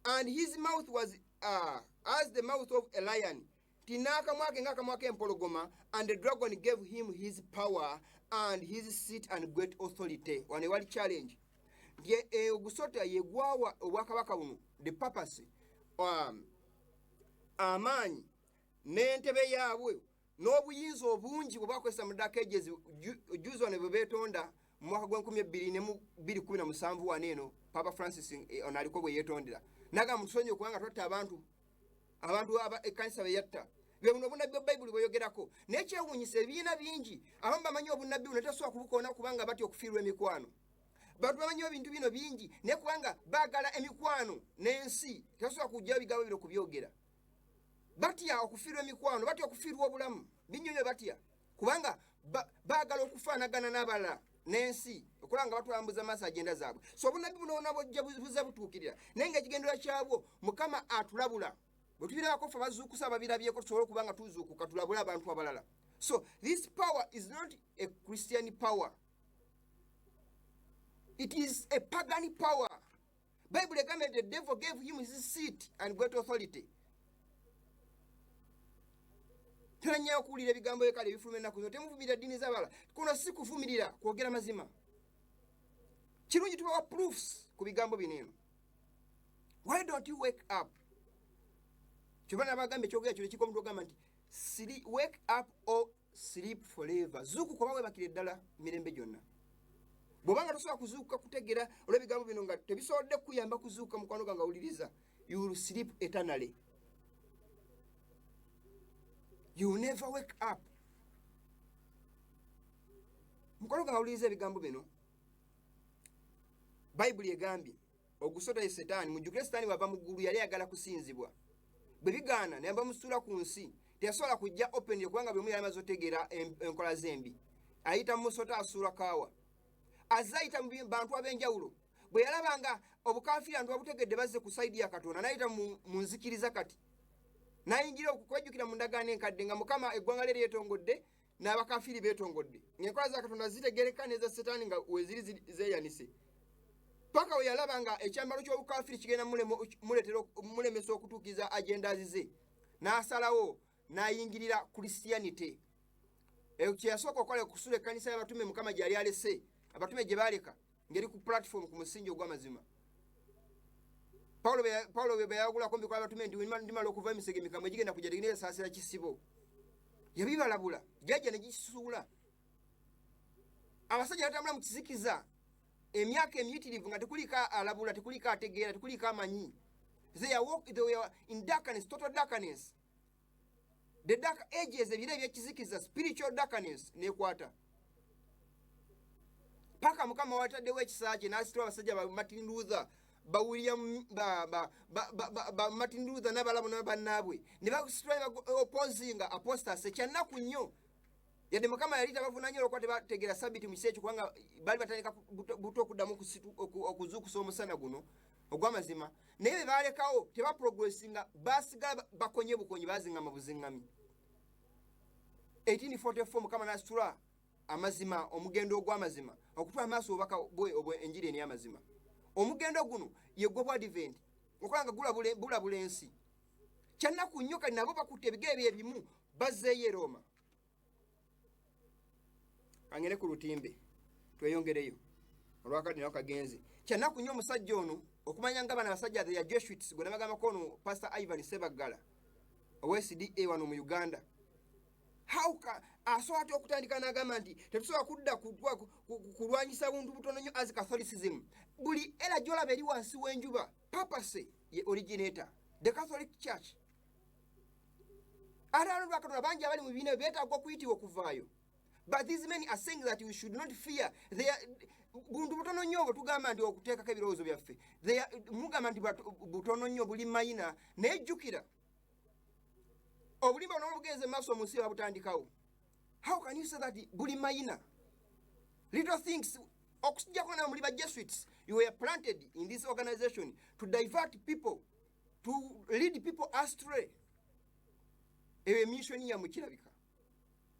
and his mouth was as the mouth of a lion, tin'akamwa ke ng'akamwa k'empologoma, and the dragon gave him his power and his seat and great authority. Wano ewali challenge. Ogusota yegwawa obwakabaka buno, the purpose, amaanyi n'entebe yaabwe n'obuyinza obungi bwe bakozesa mu Dark Ages. Juzi wano bwe beetonda mu mwaka gw'2217 wano eno Papa Francis ono aliko bwe yeetondera naga mutusonye okubanga twatta abantu ekkanisa be yatta. Bwe buno obunabbi bwa Bayibuli bweyogerako. Naye kyewuunyisa ebibiina bingi abamu bamanyi obunabbi buno tebasobola kubukoona kubanga batya okufiirwa emikwano. Bantu bamanyi ebintu bino bingi naye kubanga baagala emikwano n'ensi tebasobola kujjayo bigambo bino kubyogera. Batya okufiirwa emikwano, batya okufiirwa obulamu, binyonyo batya kubanga baagala okufaanagana n'abalala n'ensi okulaba nga batulambuza maaso agenda zaabwe. So obunabbi buno nabwo buza butuukirira naye ng'ekigendera kyabwo Mukama atulabula. Bwe tubirabako ffe abazuukusa babirabyeko tusobole okuba nga tuzuukuka tulabule abantu abalala. So this power is not a Christian power. It is a pagan power. Bible egambye the devil gave him his seat and great authority. Teranyayo okuwulira ebigambo ekale ebifuluma ennaku zino, temuvumirira ddiini z'abalala. Kuno si kuvumirira, kwogera mazima. Kirungi tubawa proofs ku bigambo bino eno. Why don't you wake up? Kyobana abagambye ekyogera kino kiko omuntu ogamba nti wake up or sleep forever. Zuukuka oba weebakire ddala mirembe gyonna. Bw'obanga tosobola kuzuukuka kutegeera olw'ebigambo bino nga tebisobodde kuyamba kuzuukuka mukwano gwange awuliriza, you will sleep eternally. You will never wake up. Mukwano gwange awuliriza ebigambo bino, Bayibuli egambye ogusota ye Setaani. Mujjukire Setaani bw'ava mu ggulu yali ayagala kusinzibwa. Bwe bigaana ne bamusuula ku nsi, teyasobola kujja openly kubanga bwe yali amaze otegeera enkola zembi. Ayita mu musota asuula kaawa. Azayita mu bantu ab'enjawulo. Bwe yalabanga obukaafiira nti babutegedde bazze ku sayidi ya Katonda, n'ayita mu nzikiriza kati. N'ayingira okwejjukira mu ndagaano enkadde nga Mukama eggwanga lye lyetongodde n'abakaafiiri beetongodde. Enkola za Katonda zitegereka n'eza Setaani nga weeziri zeeyanise. Paka we yalaba nga ekyambalo ky'obukaafiiri kigenda mulemesa okutuukiza agendazi ze, n'asalawo n'ayingirira Christianity. Kye yasooka okukola kusula ekkanisa y'abatume Mukama gy'ali alese, abatume gye baaleka ngeri ku platform ku musingi ogw'amazima. Paulo bwe yawagulako mbikola abatume nti ndimala okuva emisege emikambwe gigenda kujja tegenda esaasira kisibo. Yabibalabula jjajja ne gisuula. Abasajja batambula mu kizikiza emyaka emiyitirivu nga tekuliko alabula, tekuliko ategeera, tekuliko amanyi. They were in darkness, total darkness. The dark ages, ebiro ebyekizikiza, spiritual darkness nekwata. Paka Mukama wataddewo ekisa kye n'asitula abasajja ba Martin Luther, ba William ba Martin Luther n'abalamu n'abannaabwe ne basitula opposinga apostasy. Ekyannaku nnyo yadde Mukama yali tabavunaanye olwokuba tebategeera sabiti mu kiseera ekyo kubanga baali batandika buto okuddamu okuzuukusa omusana guno ogw'amazima. Naye bwe baalekawo tebaprogressinga, baasigala bakonye bukonyi, baaziŋŋama buziŋŋami. 1844 Mukama n'asitula amazima, omugendo ogw'amazima, okutwala amaaso obubaka enjiri eno y'amazima. Omugendo guno ye gwe bw'Advent, okulaba nga bulabula ensi. Kyannaku nnyo kali nabo bakutte ebigere bye bimu bazzeeyo e Roma. Kangene ku lutimbe tweyongereyo olwakadde nawo kagenzi. Kyannaku nnyo omusajja ono okumanya nga bano abasajja ya Jesuits gwe nabagambako ono Pastor Ivan Sebaggala owa SDA wano mu Uganda. Asobola ate okutandika n'agamba nti tetusobola kudda kulwanyisa buntu butono nnyo as Catholicism. buli era gyolaba eri wansi w'enjuba papase ye originator the Catholic Church. Ate abantu bakatonda bangi abali mu bibiina beetaaga okuyitibwa okuvaayo. But these men are saying that we should not fear. Buntu butono nnyo bwetugamba nti okuteekako ebirowoozo byaffe mugamba nti butono nnyo buli mayina naye jjukira obulimba buno bugenze maaso mu nsi babutandikawo. How can you say that buli mayina little things okusijjako nawe muli ba Jesuits you were planted in this organization to divert people to lead people astray. Eyo emission yammwe kirabika.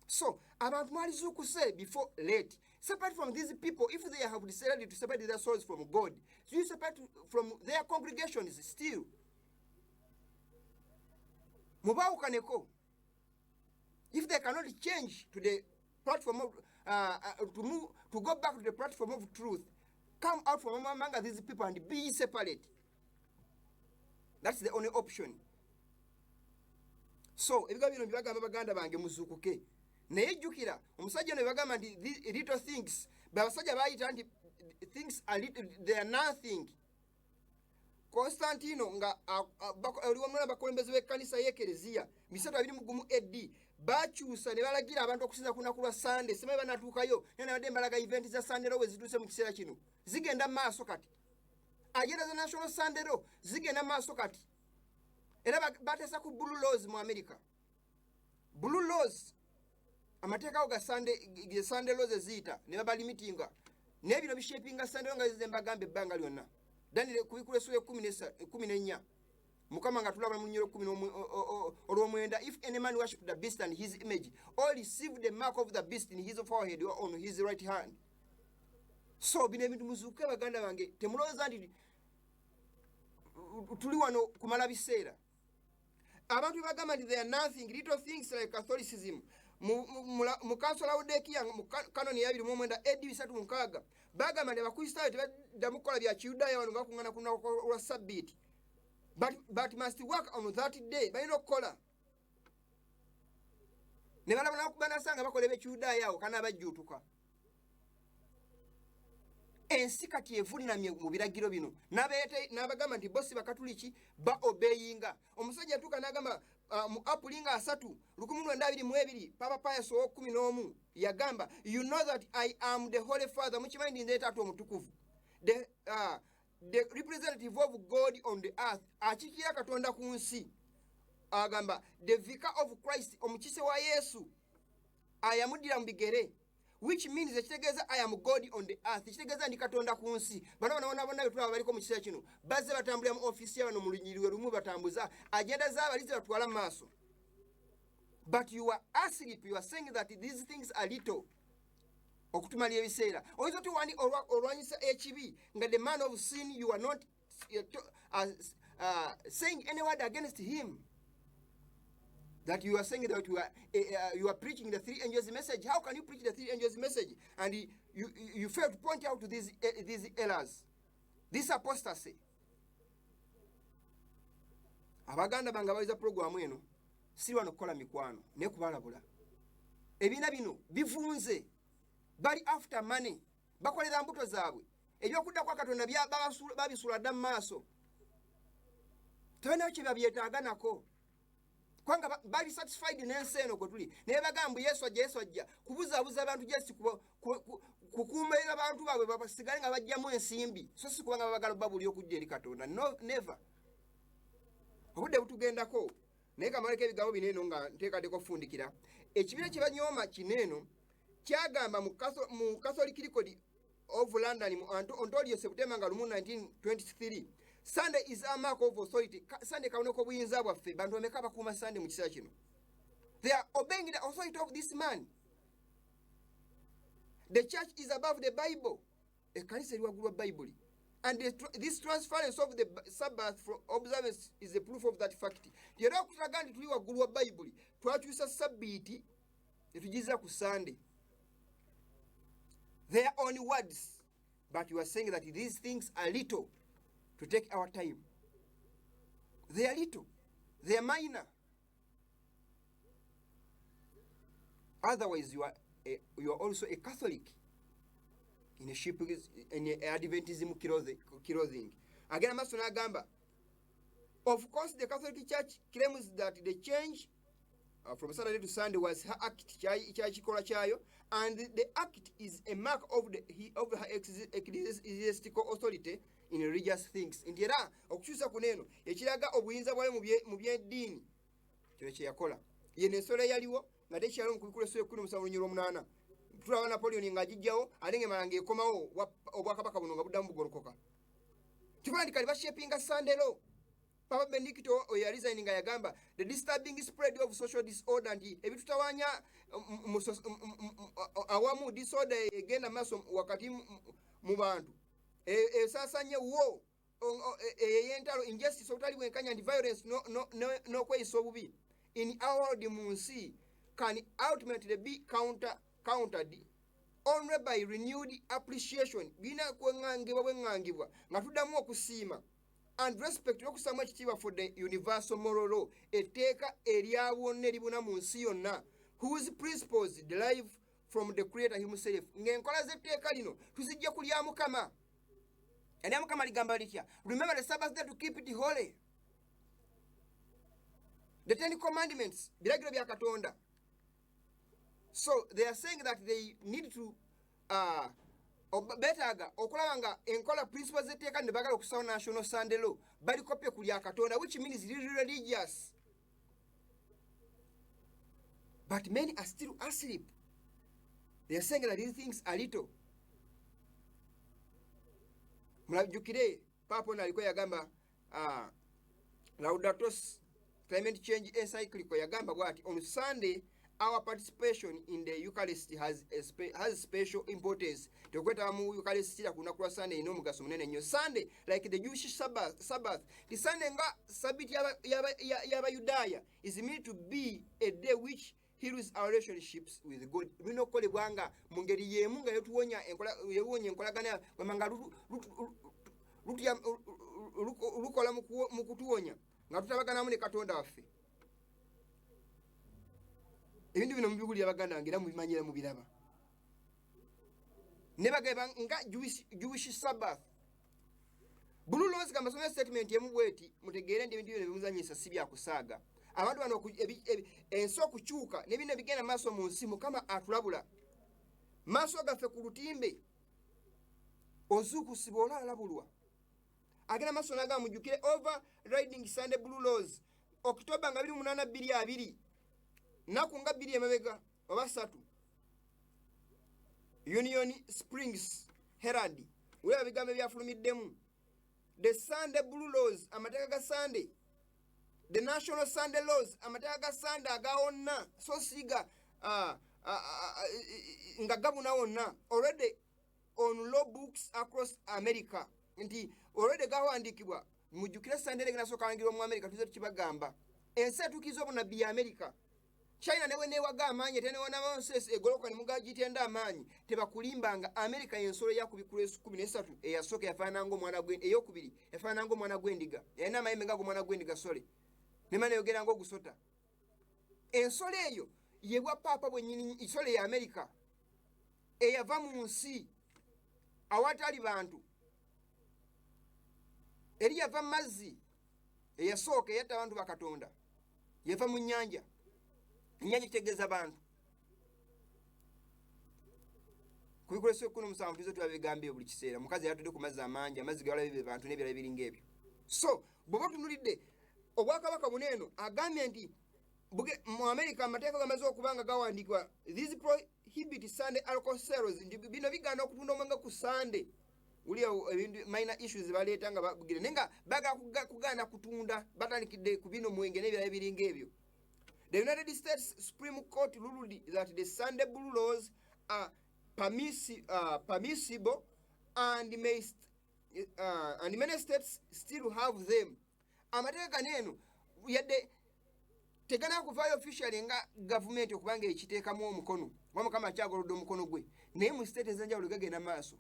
So abantu mwalizuukuse before late. Separate from these people if they have decided to separate their souls from God. So you separate from their congregations still. Mubawukaneko. If they cannot change to the platform of to go back to the platform of truth, come out from among these people and be separate. That's the only option. So ebigambo bino byagamba baganda bange muzuukuke. Naye jjukira omusajja ne bagamba nti little things babasajja bayita nti things are little, they are nothing. Constantino nga oliwo mwana bakulembeze b'ekkanisa y'ekereziya 321 AD bakyusa ne balagira abantu okusinza ku lunaku lwa Sunday semaye banatuukayo naye nabadde mbalaga event za Sunday Law we zituuse mu kiseera kino zigenda maaso kati agenda za National Sunday Law zigenda maaso kati era bateesa ku Blue Laws mu America. Blue Laws amateeka ago ga Sunday Laws eziyita ne babalimitinga naye bino bishapinga Sunday Law nga zize mbagambe ebbanga lyonna Daniel kubikula esula 14 Mukama nga tulaba mu nnyero 10 olw'omwenda if any man worship the beast and his image or receive the mark of the beast in his forehead or on his right hand. So bino ebintu muzuuke baganda bange temulowooza nti tuli wano kumala biseera. Abantu bagamba nti they are nothing little things like Catholicism. Mu Council of Laodicean mu kanoni ya 29 AD 3 bagamba nti abakristaayo tebaddamu kukola bya kiyudaaya wano bakungana ku lunaku lwa Sabbiiti. But must work on that day. Balina okukola. Ne balabana okubanasanga bakola ebyekiyudaaya awo kana abajjuutuka. Ensi kati evulinamye mu biragiro bino. N'abagamba nti bosi bakatuliki ba obeyinga. Omusajja atuuka n'agamba mu Apulinga 3 1922 Papa Pius wa 11 yagamba you know that I am the Holy Father mukimanyi nze Taata omutukuvu. The representative of God on the earth achikira katonda ku nsi agamba the vicar of Christ omukise wa Yesu ayamudira mu bigere which means ekitegeeza I am God on the earth ekitegeeza ndi katonda ku nsi bano bonna betulaba baliko mu kiseera kino bazze batambulira mu ofisi y'abano mu lunyiriro lumu batambuza agenda z'abalize batwala mu maaso but you are asleep you are saying that these things are little okutumalira ebiseera oyinza tuwani olwanyisa ekibi nga the man of sin you are not saying any word against him that you are saying that you are preaching the three angels message. How can you preach the three angels message and you fail to point out these errors, this apostasy? Abaganda bange abaliza programu eno si wano kukola mikwano ne kubalabula ebiina bino bivunze bali after money bakolera mbuto zaabwe ebyokudda kwa Katonda babisula dda mu maaso tebanayo kye babyetaaga nako kwanga bali satisfied n'ensi eno kwe tuli naye bagamba Yesu ajja kubuzaabuza abantu just kukuumerera abantu baabwe basigale nga bajjamu ensimbi so si kubanga babagala babuli okujja eri Katonda no never. Obudde butugendako naye kamaleko ebigambo bineeno nga nteekateeka okufundikira ekibiina kye banyooma kineeno kyagamba mu Catholic Record of London mu Ontario September 1923 Sunday is a mark of authority. Sunday kaboneka obuyinza bwaffe bantu bameka bakuuma Sunday mu kiseera kino. They are obeying the authority of this man. The church is above the Bible. Ekkanisa eri waggulu wa Bible. And this transference of the Sabbath from observance is a proof of that fact. Era okulaga nti tuli waggulu wa Bible twakyusa Sabbiiti etugiza ku Sunday. They are only words, but you are saying that these things are little to take our time. They are little. They are minor. Otherwise, you are also a Catholic. in a sheep in a Adventism clothing. Again, maaso n'agamba, of course the Catholic Church claims that the change from Saturday to Sunday was her act kyakikola kyayo, and the act is a mark of her ecclesiastical authority in religious things. Nti era okukyusa ku neeno ekiraga obuyinza bwayo mu byeddiini kino kye yakola. Yeno ensolo eyaliwo nga tekyalo mu kubikula essola 17:8 tulaba Napoleon ng'agijjawo ate ng'emala ng'ekomawo obwakabaka buno nga buddamu bugolokoka. Tubandika ne bashapinga Sunday law. Papa Benedicto oyaresigning nga yagamba the disturbing spread of social disorder nti ebitutawanya awamu disorder egenda maaso wakati mu bantu esasanye wo eyentalo injustice obutali bwenkanya and violence n'okweyisa obubi in our world mu nsi can ultimately be countered only by renewed appreciation. Bina bwengangibwa nga tuddamu okusiima and respect n'okusaamu ekitiibwa for the universal moral law, etteeka erya bwonna eribuna mu nsi yonna, whose principles derive from the creator himself. Ng'enkola z'etteeka lino tuzijja ku lya Mukama. Erya Mukama ligamba litya? Remember the Sabbath day to keep it holy. The 10 commandments, biragiro bya Katonda. So they are saying that they need to betaaga okulaba nga enkola principles z'etteeka ne bagala okusawo national Sunday law balikopye ku lya Katonda, which means really religious. But many are still asleep. They are saying that these things are little. Mulajjukire Papa ono aliko yagamba Laudato Si climate change encyclical yagamba bwati on Sunday our participation in the Eucharist has special importance. Tekweta mu Eucharist ya kuna kwa Sunday ino mugaso munene nnyo. Sunday like the Jewish Sabbath. The Sunday nga sabit yaba Yudaya is meant to be a day which heals our relationships with God. Bino kolebwanga mu ngeri yemu nga yetuwonya enkolagana bamanga lukola mu kutuwonya nga tutabagana mu ne Katonda waffe. Ebintu bino mubiguli abaganda ngira mubimanyira mubiraba. Ne bagaba nga Jewish Sabbath. Blue laws kama soma statement yemu bweti mutegeere ndi ebintu bino bimuzanyisa si bya kusaaga. Abantu bano enso kukyuka ne bino bigenda maaso mu nsi Mukama atulabula. Maaso gaffe ku lutimbe ozuku sibola alabulwa. Agenda maaso naga mujukire overriding Sunday blue laws October nga 28 naku nga 2 emabega oba 3 Union Springs Herald weba bigambo byafulumiddemu the Sunday blue laws amateeka ga Sunday, the national Sunday laws amateeka ga Sunday agawonna so siga nga gabuna wonna already on law books across America nti already gawandiikibwa mujjukire Sunday legena so kalangirwa mu America tuze tukibagamba ensi etukiza obunabbi ya America. China newe newaga amanyi tene wana Moses egoloka ni mugaji tenda amanyi tebakulimbanga America yensolo yakubikula 13 eyasoka yafana ngo mwana gwendi eyokubiri yafana ngo mwana gwendiga yana mayembe ngago mwana gwendiga sole nemane yogera ngo gusota ensolo eyo yebwa papa bwenyini isole ya America eyava mu nsi awatali bantu eri yava mazzi eyasoka yatta abantu bakatonda yava mu nyanja Nyanyi tegeza bantu. Kubikolese kuno musanvu tuzo twabigambe buli kiseera. Mukazi yatudde ku mazzi amangi, amazzi gawala bibe bantu n'ebirala biringa ebyo. So, bwoba tunulidde obwakabaka buneeno agambye nti mu America amateeka gamaze okubanga gawandiikibwa these prohibit Sunday alcohol sales bino bigana okutunda omwenge ku Sunday. Uliyo ebintu minor issues baleeta nga bagire nenga baga kugana kutunda batandikidde ku bino mwenge n'ebirala biringa ebyo. The United States Supreme Court ruled that the Sunday blue laws are permissible and many states still have them. Amateeka neno yadde tegana kuvayo officially nga government okubanga ekiteekamu omukono Mukama kyagolodde omukono gwe naye mu state ez'enjawulo gagenda maaso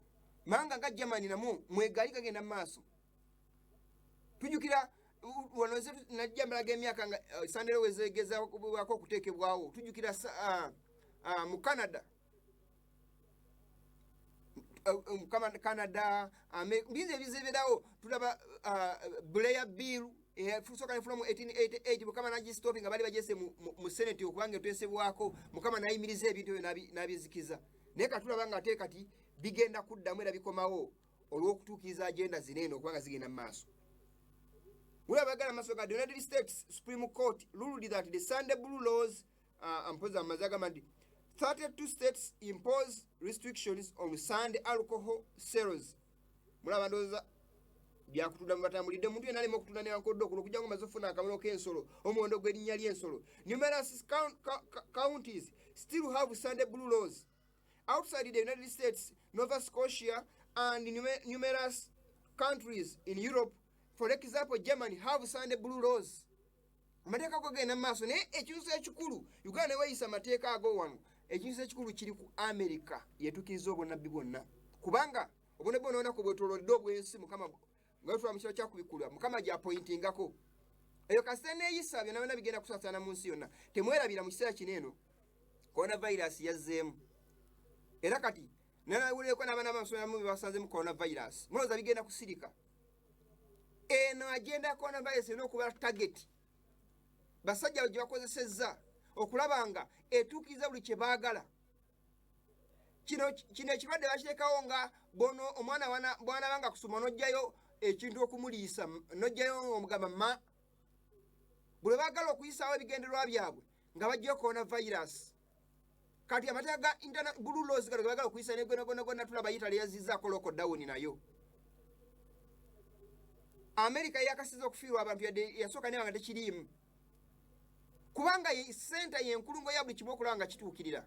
manga nga Germany namu mwegali gagenda maaso. Tujukira wano zetu najjambala gemyaka nga Sunday wezegeza wako kuteekebwawo tujukira mu Canada mukama Canada bize bizibirawo tulaba Blair Bill fusoka from 1888 mukama nagistopping nga bali bagese mu Senate okubanga twesebwako mukama nayimiriza ebintu nabizikiza naye katulaba nga ate kati bigenda kuddamu era bikomawo olw'okutuukiriza agenda zineno okubanga zigenda mu maaso. Ulabagala maaso ga the United States Supreme Court ruled that the Sunday blue laws imposed amazagama 32 states impose restrictions on Sunday alcohol sales. Mulaba ndoza byakutunda mubatambulidde omuntu yenna alema okutunda newankodde okuno okujja ngo maze ofuna akamono k'ensolo omuwondo gw'erinnya ly'ensolo. Numerous counties still have Sunday blue laws. Outside the United States, Nova Scotia and numerous countries in Europe, for example Germany, have Sunday blue laws. Amateeka ago genda maaso naye ekintu ekikulu Uganda ne weyisa amateeka ago wano ekintu ekikulu kiri ku America yetukiriza obonnabbi bwonna kubanga obonnabbi bwonna onako bwetolodde obwensi mukama nga tutula mu kiro kyakubikula mukama gy'apointingako eyo kasita neeyisa byonna byonna bigenda kusaasaana mu nsi yonna. Temwerabira mu kiseera kino eno coronavirus yazzeemu era kati nawulireko n'abaana b'amasomero be basanzemu coronavirus mulowooza bigenda kusirika. Eno agenda ya coronavirus erina okuba target basajja gye bakozesezza okulaba nga etuukiriza buli kye baagala. Kino ekirwadde bakirekawo nga bono omwana bw'anaabanga kusoma n'ojjayo ekintu okumuliisa n'ojjayo omugamba ma bwe baagala okuyisaawo ebigendererwa byabwe nga bajjayo coronavirus. Kati amateeka ga internal blue laws gano bagala okuyisa ne gonna tulaba Italy yazizzaako lockdown nayo. America yakasiza okufiirwa abantu yasooka ne banga tekiriimu kubanga senta yenkulungo ya buli kimu okulaba nga kituukirira.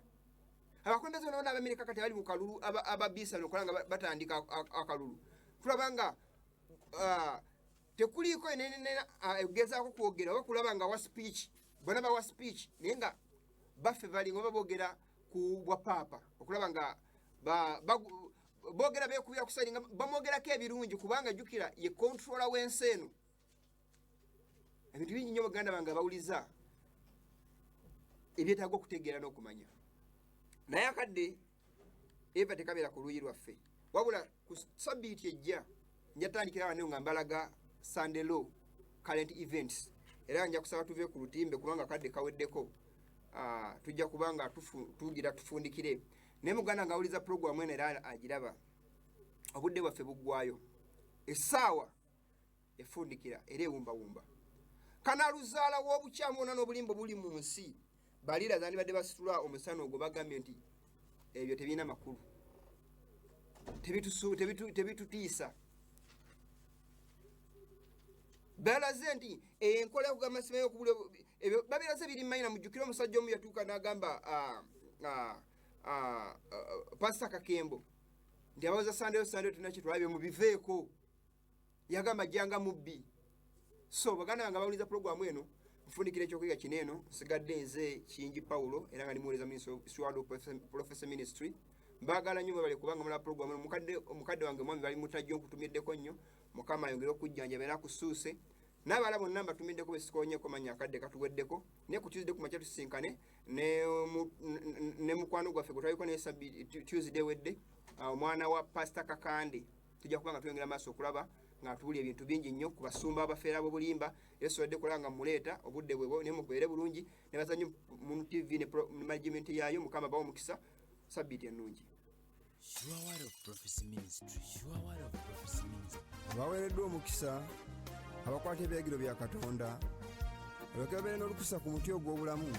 Abakulembeze bonna b'Amerika kati bali mu kalulu ababisa okulaba nga batandika akalulu. Tulaba nga tekuliiko egezaako kwogera oba kulaba nga wa speech bonna bawa speech naye nga baffe balinga oba boogera ku bwa paapa okulaba nga boogera beekubira ku sali nga bamwogerako ebirungi kubanga jjukira ye controller w'ensi eno. Ebintu bingi nnyo baganda bange bawuliza ebyetaaga okutegeera n'okumanya. Naye akadde eva tekabeera ku luuyi lwaffe wabula ku sabbiiti ejja nja tandikira wano nga mbalaga Sunday law current events era nja kusaba tuve ku lutimbe kubanga kadde kaweddeko tujja kubanga tugira tufundikire naye muganda ngawuliza program eno era agiraba obudde bwaffe buggwayo essaawa efundikira era ewumbawumba. Kanaluzaala w'obukyamu wonna n'obulimba buli mu nsi balira zandibadde basitula omusana ogwo bagambye nti ebyo tebirina makulu tebitutiisa. Balaze nti enkola okugamba simayo okubula ebyo babiraze biri mayina mujjukira omusajja omu yatuuka n'agamba Pastor Kakembo nti abawoza Sunday tulina kitulabye mubiveeko yagamba jjanga mubbi. So baganda bange bawuliza programu eno nfundikira ekyokuyiga kino eno sigadde nze Kiyingi Paulo era nga ndi muweereza Sword Professor Ministry. Mbagala nnyo bali kubanga mula programu eno omukadde wange mwami bali mutajjo nkutumiddeko nnyo mukama ayongere okujjanja era kusuuse n'abala bonna mbatumiddeko besikoonyeko manya akadde katuweddeko ne ku Tuesday ku makya tusinkane ne mukwano gwaffe gwe twaliko ne Tuesday wedde omwana wa Pastor Kakande tujja kubanga tuyongera maaso okulaba nga tuwulira ebintu bingi nnyo ku basumba abafeera b'obulimba yesu wadde kulanga muleeta obudde bwebwo ne mubeere bulungi ne bazanyo mu TV ne management yaayo mukama bawo mukisa sabbiiti ennungi. Baweereddwa omukisa abakwata ebiragiro bya Katonda balyoke babeere n'olukusa ku muti ogw'obulamu